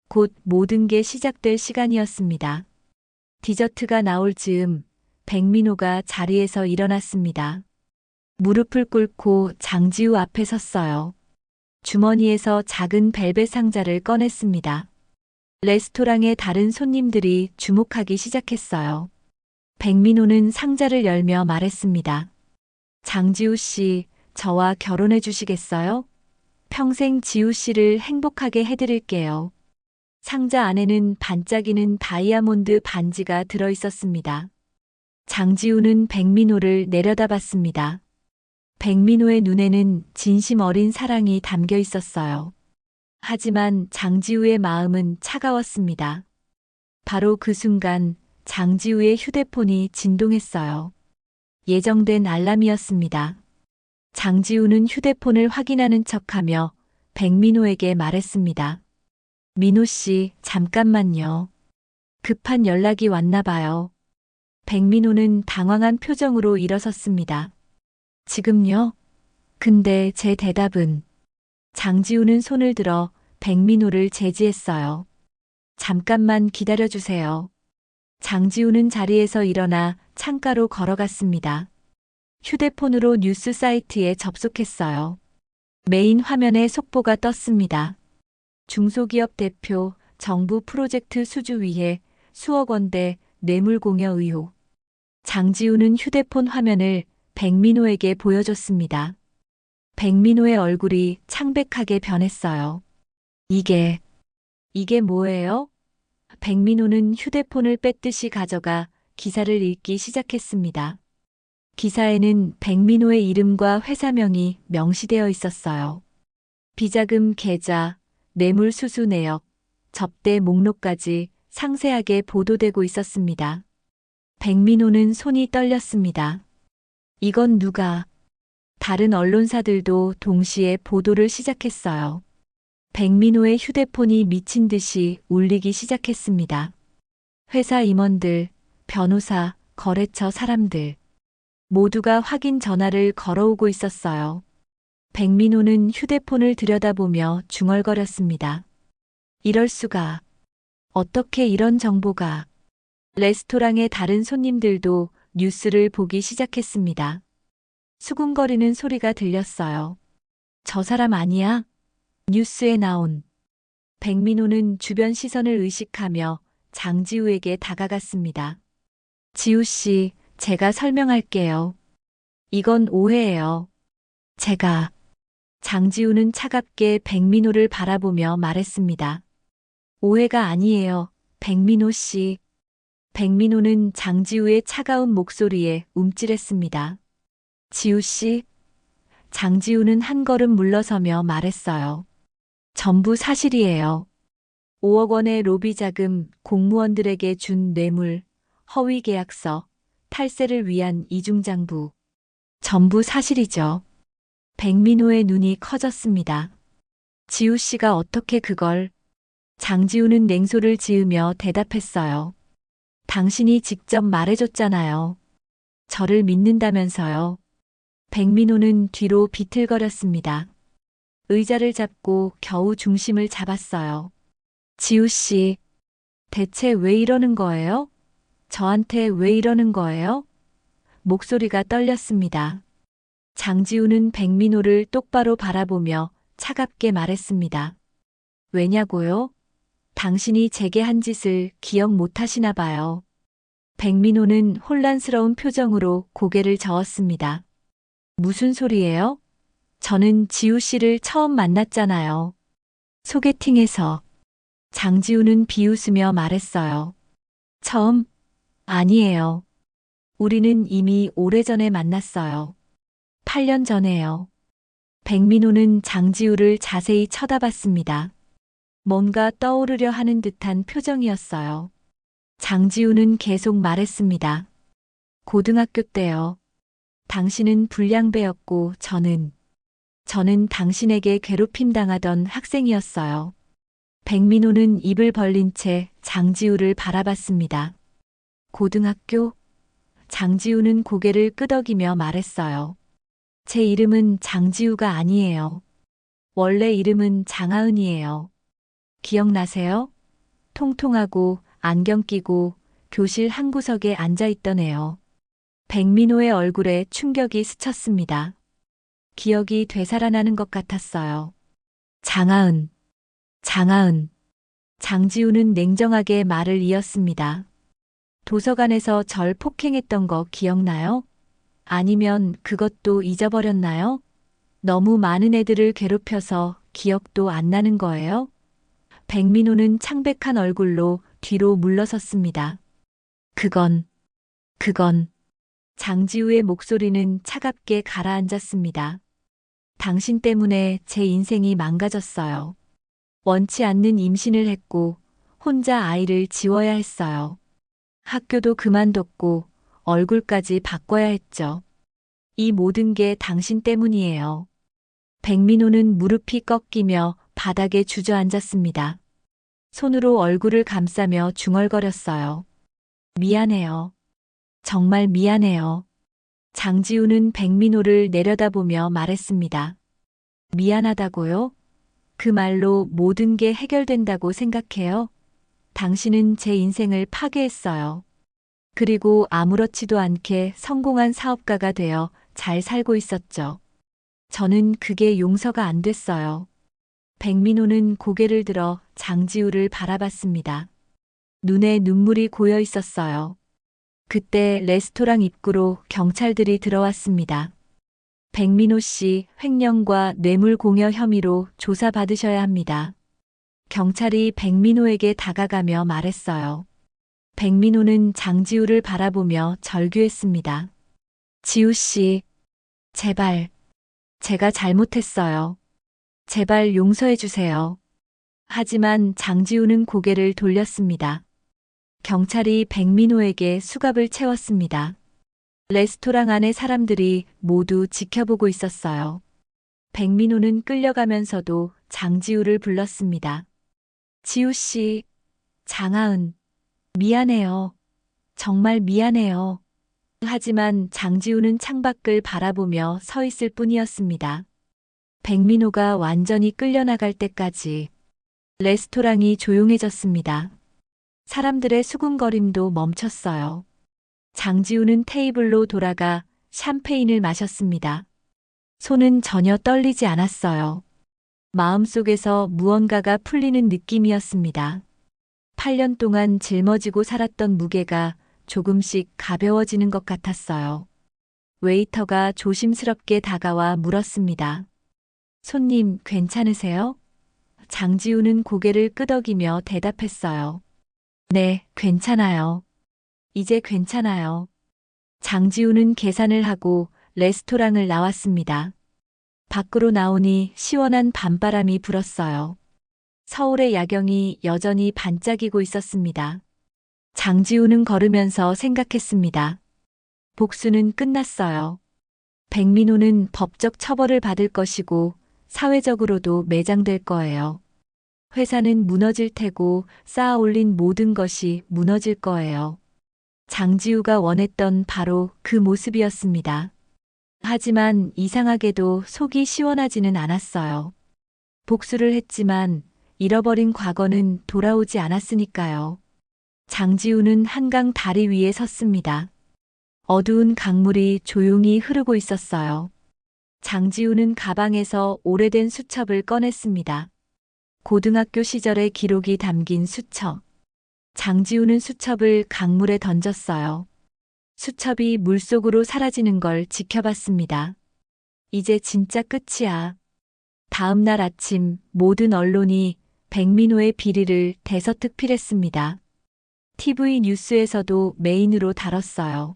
곧 모든 게 시작될 시간이었습니다. 디저트가 나올 즈음 백민호가 자리에서 일어났습니다. 무릎을 꿇고 장지우 앞에 섰어요. 주머니에서 작은 벨벳 상자를 꺼냈습니다. 레스토랑의 다른 손님들이 주목하기 시작했어요. 백민호는 상자를 열며 말했습니다. 장지우 씨, 저와 결혼해 주시겠어요? 평생 지우 씨를 행복하게 해드릴게요. 상자 안에는 반짝이는 다이아몬드 반지가 들어 있었습니다. 장지우는 백민호를 내려다봤습니다. 백민호의 눈에는 진심 어린 사랑이 담겨 있었어요. 하지만 장지우의 마음은 차가웠습니다. 바로 그 순간 장지우의 휴대폰이 진동했어요. 예정된 알람이었습니다. 장지우는 휴대폰을 확인하는 척하며 백민호에게 말했습니다. 민호 씨, 잠깐만요. 급한 연락이 왔나 봐요. 백민호는 당황한 표정으로 일어섰습니다. 지금요? 근데 제 대답은? 장지우는 손을 들어 백민호를 제지했어요. 잠깐만 기다려주세요. 장지우는 자리에서 일어나 창가로 걸어갔습니다. 휴대폰으로 뉴스 사이트에 접속했어요. 메인 화면에 속보가 떴습니다. 중소기업 대표 정부 프로젝트 수주 위해 수억 원대 뇌물공여 의혹. 장지우는 휴대폰 화면을 백민호에게 보여줬습니다. 백민호의 얼굴이 창백하게 변했어요. 이게 뭐예요? 백민호는 휴대폰을 뺐듯이 가져가 기사를 읽기 시작했습니다. 기사에는 백민호의 이름과 회사명이 명시되어 있었어요. 비자금 계좌, 뇌물 수수 내역, 접대 목록까지 상세하게 보도되고 있었습니다. 백민호는 손이 떨렸습니다. 이건 누가? 다른 언론사들도 동시에 보도를 시작했어요. 백민호의 휴대폰이 미친 듯이 울리기 시작했습니다. 회사 임원들, 변호사, 거래처 사람들 모두가 확인 전화를 걸어오고 있었어요. 백민호는 휴대폰을 들여다보며 중얼거렸습니다. 이럴 수가. 어떻게 이런 정보가. 레스토랑의 다른 손님들도 뉴스를 보기 시작했습니다. 수군거리는 소리가 들렸어요. 저 사람 아니야? 뉴스에 나온. 백민호는 주변 시선을 의식하며 장지우에게 다가갔습니다. 지우 씨, 제가 설명할게요. 이건 오해예요. 제가. 장지우는 차갑게 백민호를 바라보며 말했습니다. 오해가 아니에요, 백민호 씨. 백민호는 장지우의 차가운 목소리에 움찔했습니다. 지우 씨? 장지우는 한 걸음 물러서며 말했어요. 전부 사실이에요. 5억 원의 로비 자금, 공무원들에게 준 뇌물, 허위 계약서, 탈세를 위한 이중장부. 전부 사실이죠. 백민호의 눈이 커졌습니다. 지우 씨가 어떻게 그걸? 장지우는 냉소를 지으며 대답했어요. 당신이 직접 말해줬잖아요. 저를 믿는다면서요. 백민호는 뒤로 비틀거렸습니다. 의자를 잡고 겨우 중심을 잡았어요. 지우 씨, 대체 왜 이러는 거예요? 저한테 왜 이러는 거예요? 목소리가 떨렸습니다. 장지우는 백민호를 똑바로 바라보며 차갑게 말했습니다. 왜냐고요? 당신이 제게 한 짓을 기억 못 하시나 봐요. 백민호는 혼란스러운 표정으로 고개를 저었습니다. 무슨 소리예요? 저는 지우 씨를 처음 만났잖아요. 소개팅에서. 장지우는 비웃으며 말했어요. 처음? 아니에요. 우리는 이미 오래전에 만났어요. 8년 전에요. 백민호는 장지우를 자세히 쳐다봤습니다. 뭔가 떠오르려 하는 듯한 표정이었어요. 장지우는 계속 말했습니다. 고등학교 때요. 당신은 불량배였고 저는 당신에게 괴롭힘 당하던 학생이었어요. 백민호는 입을 벌린 채 장지우를 바라봤습니다. 고등학교? 장지우는 고개를 끄덕이며 말했어요. 제 이름은 장지우가 아니에요. 원래 이름은 장하은이에요. 기억나세요? 통통하고 안경 끼고 교실 한 구석에 앉아 있던 애요. 백민호의 얼굴에 충격이 스쳤습니다. 기억이 되살아나는 것 같았어요. 장하은. 장지우는 냉정하게 말을 이었습니다. 도서관에서 절 폭행했던 거 기억나요? 아니면 그것도 잊어버렸나요? 너무 많은 애들을 괴롭혀서 기억도 안 나는 거예요? 백민호는 창백한 얼굴로 뒤로 물러섰습니다. 그건. 장지우의 목소리는 차갑게 가라앉았습니다. 당신 때문에 제 인생이 망가졌어요. 원치 않는 임신을 했고 혼자 아이를 지워야 했어요. 학교도 그만뒀고 얼굴까지 바꿔야 했죠. 이 모든 게 당신 때문이에요. 백민호는 무릎이 꺾이며 바닥에 주저앉았습니다. 손으로 얼굴을 감싸며 중얼거렸어요. 미안해요. 정말 미안해요. 장지우는 백민호를 내려다보며 말했습니다. 미안하다고요? 그 말로 모든 게 해결된다고 생각해요? 당신은 제 인생을 파괴했어요. 그리고 아무렇지도 않게 성공한 사업가가 되어 잘 살고 있었죠. 저는 그게 용서가 안 됐어요. 백민호는 고개를 들어 장지우를 바라봤습니다. 눈에 눈물이 고여 있었어요. 그때 레스토랑 입구로 경찰들이 들어왔습니다. 백민호 씨 횡령과 뇌물 공여 혐의로 조사받으셔야 합니다. 경찰이 백민호에게 다가가며 말했어요. 백민호는 장지우를 바라보며 절규했습니다. 지우 씨, 제발, 제가 잘못했어요. 제발 용서해 주세요. 하지만 장지우는 고개를 돌렸습니다. 경찰이 백민호에게 수갑을 채웠습니다. 레스토랑 안의 사람들이 모두 지켜보고 있었어요. 백민호는 끌려가면서도 장지우를 불렀습니다. 지우 씨, 장하은, 미안해요. 정말 미안해요. 하지만 장지우는 창밖을 바라보며 서 있을 뿐이었습니다. 백민호가 완전히 끌려나갈 때까지 레스토랑이 조용해졌습니다. 사람들의 수군거림도 멈췄어요. 장지우는 테이블로 돌아가 샴페인을 마셨습니다. 손은 전혀 떨리지 않았어요. 마음속에서 무언가가 풀리는 느낌이었습니다. 8년 동안 짊어지고 살았던 무게가 조금씩 가벼워지는 것 같았어요. 웨이터가 조심스럽게 다가와 물었습니다. 손님, 괜찮으세요? 장지우는 고개를 끄덕이며 대답했어요. 네, 괜찮아요. 이제 괜찮아요. 장지우는 계산을 하고 레스토랑을 나왔습니다. 밖으로 나오니 시원한 밤바람이 불었어요. 서울의 야경이 여전히 반짝이고 있었습니다. 장지우는 걸으면서 생각했습니다. 복수는 끝났어요. 백민호는 법적 처벌을 받을 것이고 사회적으로도 매장될 거예요. 회사는 무너질 테고 쌓아 올린 모든 것이 무너질 거예요. 장지우가 원했던 바로 그 모습이었습니다. 하지만 이상하게도 속이 시원하지는 않았어요. 복수를 했지만 잃어버린 과거는 돌아오지 않았으니까요. 장지우는 한강 다리 위에 섰습니다. 어두운 강물이 조용히 흐르고 있었어요. 장지우는 가방에서 오래된 수첩을 꺼냈습니다. 고등학교 시절의 기록이 담긴 수첩. 장지우는 수첩을 강물에 던졌어요. 수첩이 물속으로 사라지는 걸 지켜봤습니다. 이제 진짜 끝이야. 다음 날 아침 모든 언론이 백민호의 비리를 대서특필했습니다. TV 뉴스에서도 메인으로 다뤘어요.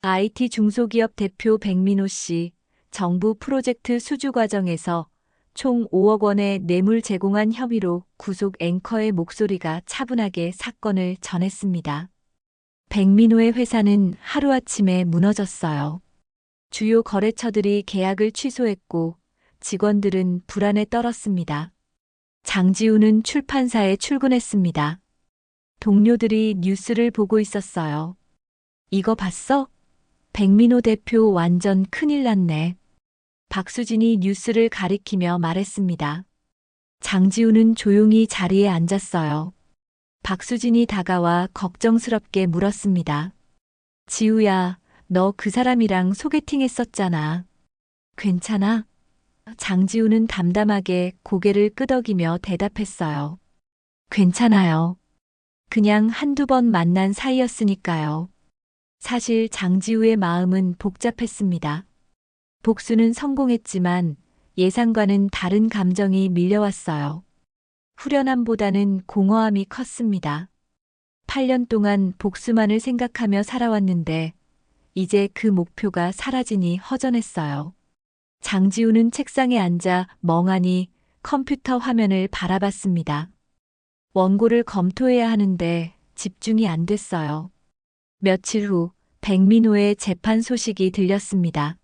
IT 중소기업 대표 백민호 씨, 정부 프로젝트 수주 과정에서 총 5억 원의 뇌물 제공한 혐의로 구속 앵커의 목소리가 차분하게 사건을 전했습니다. 백민호의 회사는 하루아침에 무너졌어요. 주요 거래처들이 계약을 취소했고 직원들은 불안에 떨었습니다. 장지우는 출판사에 출근했습니다. 동료들이 뉴스를 보고 있었어요. 이거 봤어? 백민호 대표 완전 큰일 났네. 박수진이 뉴스를 가리키며 말했습니다. 장지우는 조용히 자리에 앉았어요. 박수진이 다가와 걱정스럽게 물었습니다. 지우야, 너 그 사람이랑 소개팅 했었잖아. 괜찮아? 장지우는 담담하게 고개를 끄덕이며 대답했어요. 괜찮아요. 그냥 한두 번 만난 사이였으니까요. 사실 장지우의 마음은 복잡했습니다. 복수는 성공했지만 예상과는 다른 감정이 밀려왔어요. 후련함보다는 공허함이 컸습니다. 8년 동안 복수만을 생각하며 살아왔는데 이제 그 목표가 사라지니 허전했어요. 장지우는 책상에 앉아 멍하니 컴퓨터 화면을 바라봤습니다. 원고를 검토해야 하는데 집중이 안 됐어요. 며칠 후 백민호의 재판 소식이 들렸습니다.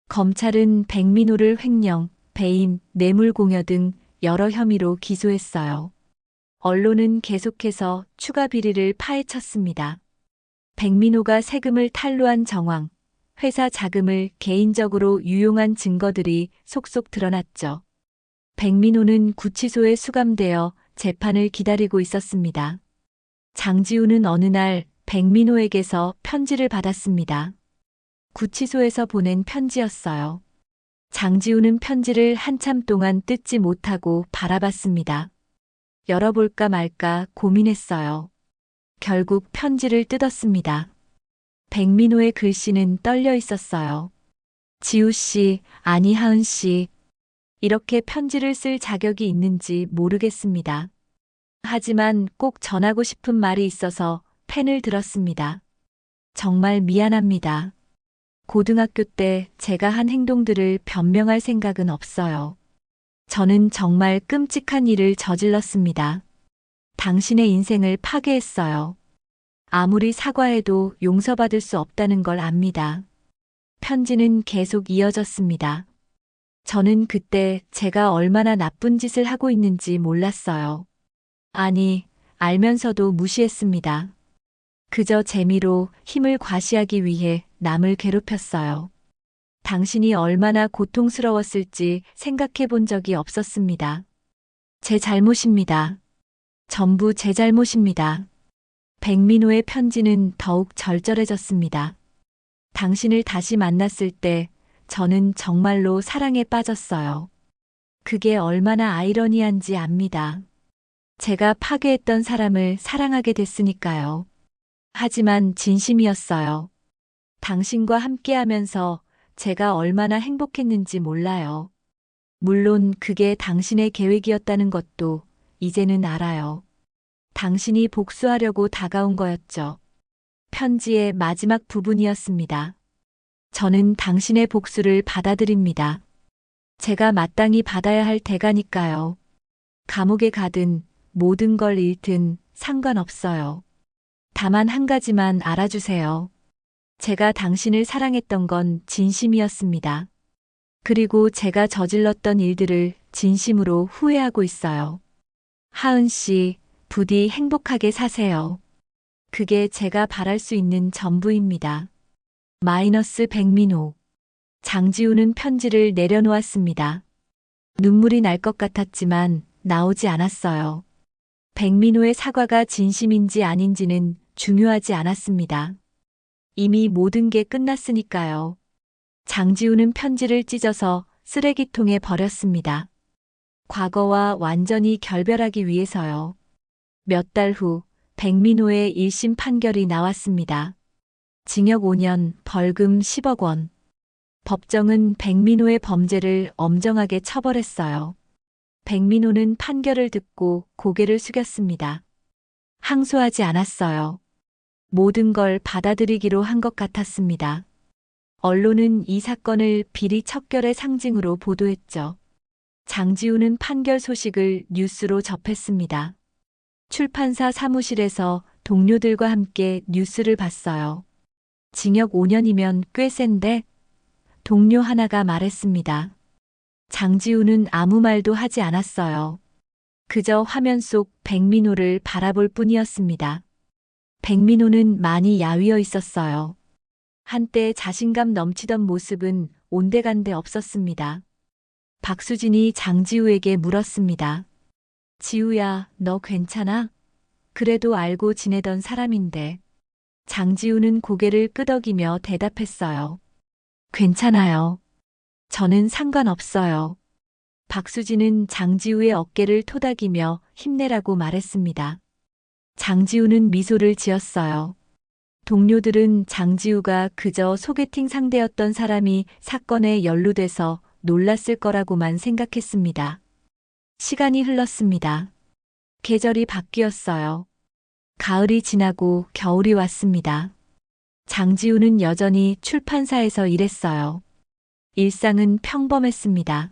검찰은 백민호를 횡령, 배임, 뇌물공여 등 여러 혐의로 기소했어요. 언론은 계속해서 추가 비리를 파헤쳤습니다. 백민호가 세금을 탈루한 정황, 회사 자금을 개인적으로 유용한 증거들이 속속 드러났죠. 백민호는 구치소에 수감되어 재판을 기다리고 있었습니다. 장지우는 어느 날 백민호에게서 편지를 받았습니다. 구치소에서 보낸 편지였어요. 장지우는 편지를 한참 동안 뜯지 못하고 바라봤습니다. 열어볼까 말까 고민했어요. 결국 편지를 뜯었습니다. 백민호의 글씨는 떨려 있었어요. 지우 씨, 아니 하은 씨. 이렇게 편지를 쓸 자격이 있는지 모르겠습니다. 하지만 꼭 전하고 싶은 말이 있어서 펜을 들었습니다. 정말 미안합니다. 고등학교 때 제가 한 행동들을 변명할 생각은 없어요. 저는 정말 끔찍한 일을 저질렀습니다. 당신의 인생을 파괴했어요. 아무리 사과해도 용서받을 수 없다는 걸 압니다. 편지는 계속 이어졌습니다. 저는 그때 제가 얼마나 나쁜 짓을 하고 있는지 몰랐어요. 아니, 알면서도 무시했습니다. 그저 재미로 힘을 과시하기 위해 남을 괴롭혔어요. 당신이 얼마나 고통스러웠을지 생각해 본 적이 없었습니다. 제 잘못입니다. 전부 제 잘못입니다. 백민호의 편지는 더욱 절절해졌습니다. 당신을 다시 만났을 때 저는 정말로 사랑에 빠졌어요. 그게 얼마나 아이러니한지 압니다. 제가 파괴했던 사람을 사랑하게 됐으니까요. 하지만 진심이었어요. 당신과 함께하면서 제가 얼마나 행복했는지 몰라요. 물론 그게 당신의 계획이었다는 것도 이제는 알아요. 당신이 복수하려고 다가온 거였죠. 편지의 마지막 부분이었습니다. 저는 당신의 복수를 받아들입니다. 제가 마땅히 받아야 할 대가니까요. 감옥에 가든 모든 걸 잃든 상관없어요. 다만 한 가지만 알아주세요. 제가 당신을 사랑했던 건 진심이었습니다. 그리고 제가 저질렀던 일들을 진심으로 후회하고 있어요. 하은 씨, 부디 행복하게 사세요. 그게 제가 바랄 수 있는 전부입니다. 마이너스 백민호. 장지우는 편지를 내려놓았습니다. 눈물이 날 것 같았지만 나오지 않았어요. 백민호의 사과가 진심인지 아닌지는 중요하지 않았습니다. 이미 모든 게 끝났으니까요. 장지우는 편지를 찢어서 쓰레기통에 버렸습니다. 과거와 완전히 결별하기 위해서요. 몇 달 후 백민호의 1심 판결이 나왔습니다. 징역 5년, 벌금 10억 원. 법정은 백민호의 범죄를 엄정하게 처벌했어요. 백민호는 판결을 듣고 고개를 숙였습니다. 항소하지 않았어요. 모든 걸 받아들이기로 한 것 같았습니다. 언론은 이 사건을 비리 척결의 상징으로 보도했죠. 장지우는 판결 소식을 뉴스로 접했습니다. 출판사 사무실에서 동료들과 함께 뉴스를 봤어요. 징역 5년이면 꽤 센데? 동료 하나가 말했습니다. 장지우는 아무 말도 하지 않았어요. 그저 화면 속 백민호를 바라볼 뿐이었습니다. 백민호는 많이 야위어 있었어요. 한때 자신감 넘치던 모습은 온데간데 없었습니다. 박수진이 장지우에게 물었습니다. 지우야, 너 괜찮아? 그래도 알고 지내던 사람인데. 장지우는 고개를 끄덕이며 대답했어요. 괜찮아요. 저는 상관없어요. 박수진은 장지우의 어깨를 토닥이며 힘내라고 말했습니다. 장지우는 미소를 지었어요. 동료들은 장지우가 그저 소개팅 상대였던 사람이 사건에 연루돼서 놀랐을 거라고만 생각했습니다. 시간이 흘렀습니다. 계절이 바뀌었어요. 가을이 지나고 겨울이 왔습니다. 장지우는 여전히 출판사에서 일했어요. 일상은 평범했습니다.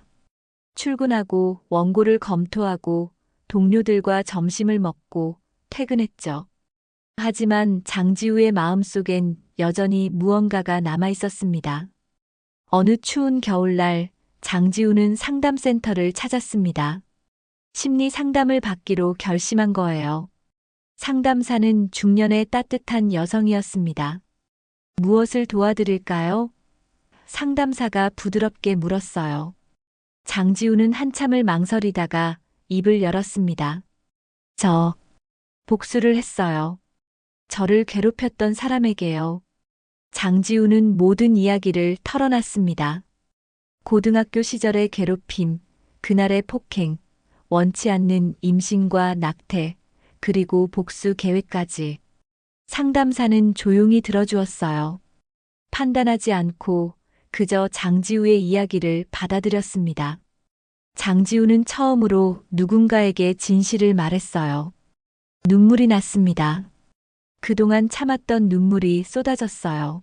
출근하고 원고를 검토하고 동료들과 점심을 먹고 퇴근했죠. 하지만 장지우의 마음속엔 여전히 무언가가 남아 있었습니다. 어느 추운 겨울날 장지우는 상담센터를 찾았습니다. 심리 상담을 받기로 결심한 거예요. 상담사는 중년의 따뜻한 여성이었습니다. 무엇을 도와드릴까요? 상담사가 부드럽게 물었어요. 장지우는 한참을 망설이다가 입을 열었습니다. 저 복수를 했어요. 저를 괴롭혔던 사람에게요. 장지우는 모든 이야기를 털어놨습니다. 고등학교 시절의 괴롭힘, 그날의 폭행, 원치 않는 임신과 낙태, 그리고 복수 계획까지. 상담사는 조용히 들어주었어요. 판단하지 않고 그저 장지우의 이야기를 받아들였습니다. 장지우는 처음으로 누군가에게 진실을 말했어요. 눈물이 났습니다. 그동안 참았던 눈물이 쏟아졌어요.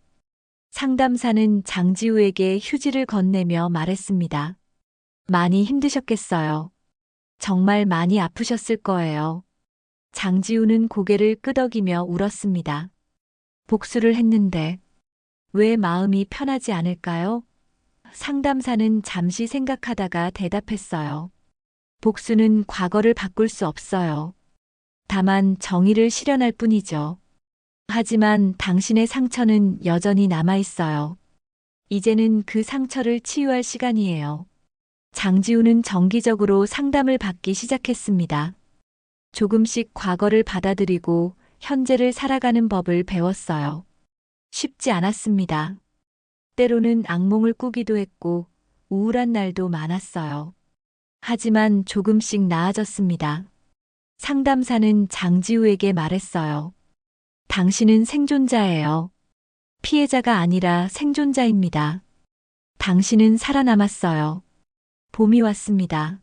상담사는 장지우에게 휴지를 건네며 말했습니다. 많이 힘드셨겠어요. 정말 많이 아프셨을 거예요. 장지우는 고개를 끄덕이며 울었습니다. 복수를 했는데 왜 마음이 편하지 않을까요? 상담사는 잠시 생각하다가 대답했어요. 복수는 과거를 바꿀 수 없어요. 다만 정의를 실현할 뿐이죠. 하지만 당신의 상처는 여전히 남아 있어요. 이제는 그 상처를 치유할 시간이에요. 장지우는 정기적으로 상담을 받기 시작했습니다. 조금씩 과거를 받아들이고 현재를 살아가는 법을 배웠어요. 쉽지 않았습니다. 때로는 악몽을 꾸기도 했고 우울한 날도 많았어요. 하지만 조금씩 나아졌습니다. 상담사는 장지우에게 말했어요. 당신은 생존자예요. 피해자가 아니라 생존자입니다. 당신은 살아남았어요. 봄이 왔습니다.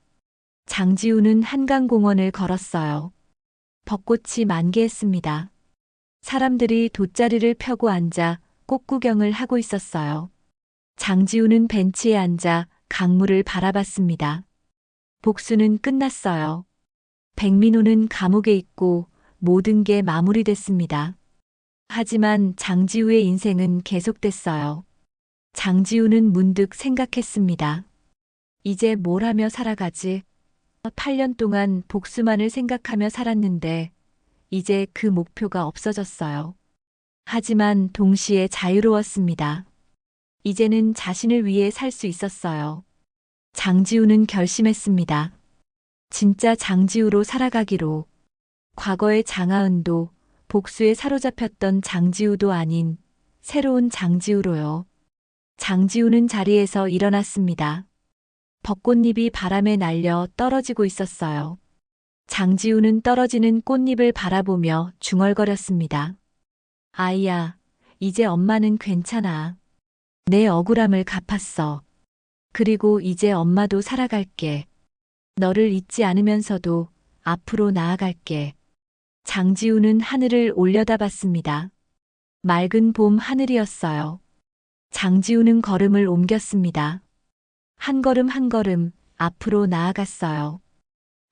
장지우는 한강공원을 걸었어요. 벚꽃이 만개했습니다. 사람들이 돗자리를 펴고 앉아 꽃 구경을 하고 있었어요. 장지우는 벤치에 앉아 강물을 바라봤습니다. 복수는 끝났어요. 백민호는 감옥에 있고 모든 게 마무리됐습니다. 하지만 장지우의 인생은 계속됐어요. 장지우는 문득 생각했습니다. 이제 뭘 하며 살아가지? 8년 동안 복수만을 생각하며 살았는데 이제 그 목표가 없어졌어요. 하지만 동시에 자유로웠습니다. 이제는 자신을 위해 살 수 있었어요. 장지우는 결심했습니다. 진짜 장지우로 살아가기로. 과거의 장하은도 복수에 사로잡혔던 장지우도 아닌 새로운 장지우로요. 장지우는 자리에서 일어났습니다. 벚꽃잎이 바람에 날려 떨어지고 있었어요. 장지우는 떨어지는 꽃잎을 바라보며 중얼거렸습니다. 아이야, 이제 엄마는 괜찮아. 내 억울함을 갚았어. 그리고 이제 엄마도 살아갈게. 너를 잊지 않으면서도 앞으로 나아갈게. 장지우는 하늘을 올려다봤습니다. 맑은 봄 하늘이었어요. 장지우는 걸음을 옮겼습니다. 한 걸음 한 걸음 앞으로 나아갔어요.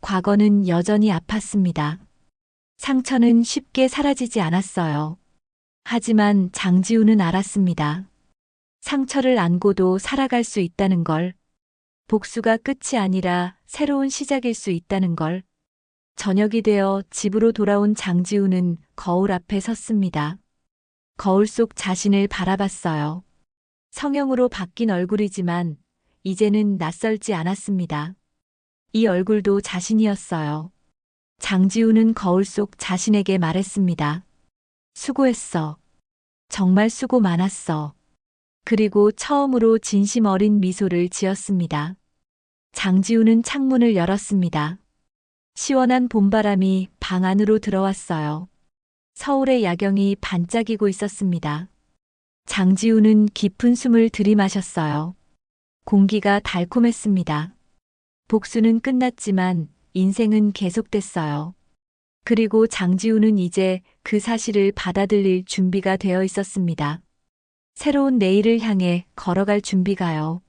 과거는 여전히 아팠습니다. 상처는 쉽게 사라지지 않았어요. 하지만 장지우는 알았습니다. 상처를 안고도 살아갈 수 있다는 걸, 복수가 끝이 아니라 새로운 시작일 수 있다는 걸. 저녁이 되어 집으로 돌아온 장지우는 거울 앞에 섰습니다. 거울 속 자신을 바라봤어요. 성형으로 바뀐 얼굴이지만 이제는 낯설지 않았습니다. 이 얼굴도 자신이었어요. 장지우는 거울 속 자신에게 말했습니다. 수고했어. 정말 수고 많았어. 그리고 처음으로 진심 어린 미소를 지었습니다. 장지우는 창문을 열었습니다. 시원한 봄바람이 방 안으로 들어왔어요. 서울의 야경이 반짝이고 있었습니다. 장지우는 깊은 숨을 들이마셨어요. 공기가 달콤했습니다. 복수는 끝났지만 인생은 계속됐어요. 그리고 장지우는 이제 그 사실을 받아들일 준비가 되어 있었습니다. 새로운 내일을 향해 걸어갈 준비가요.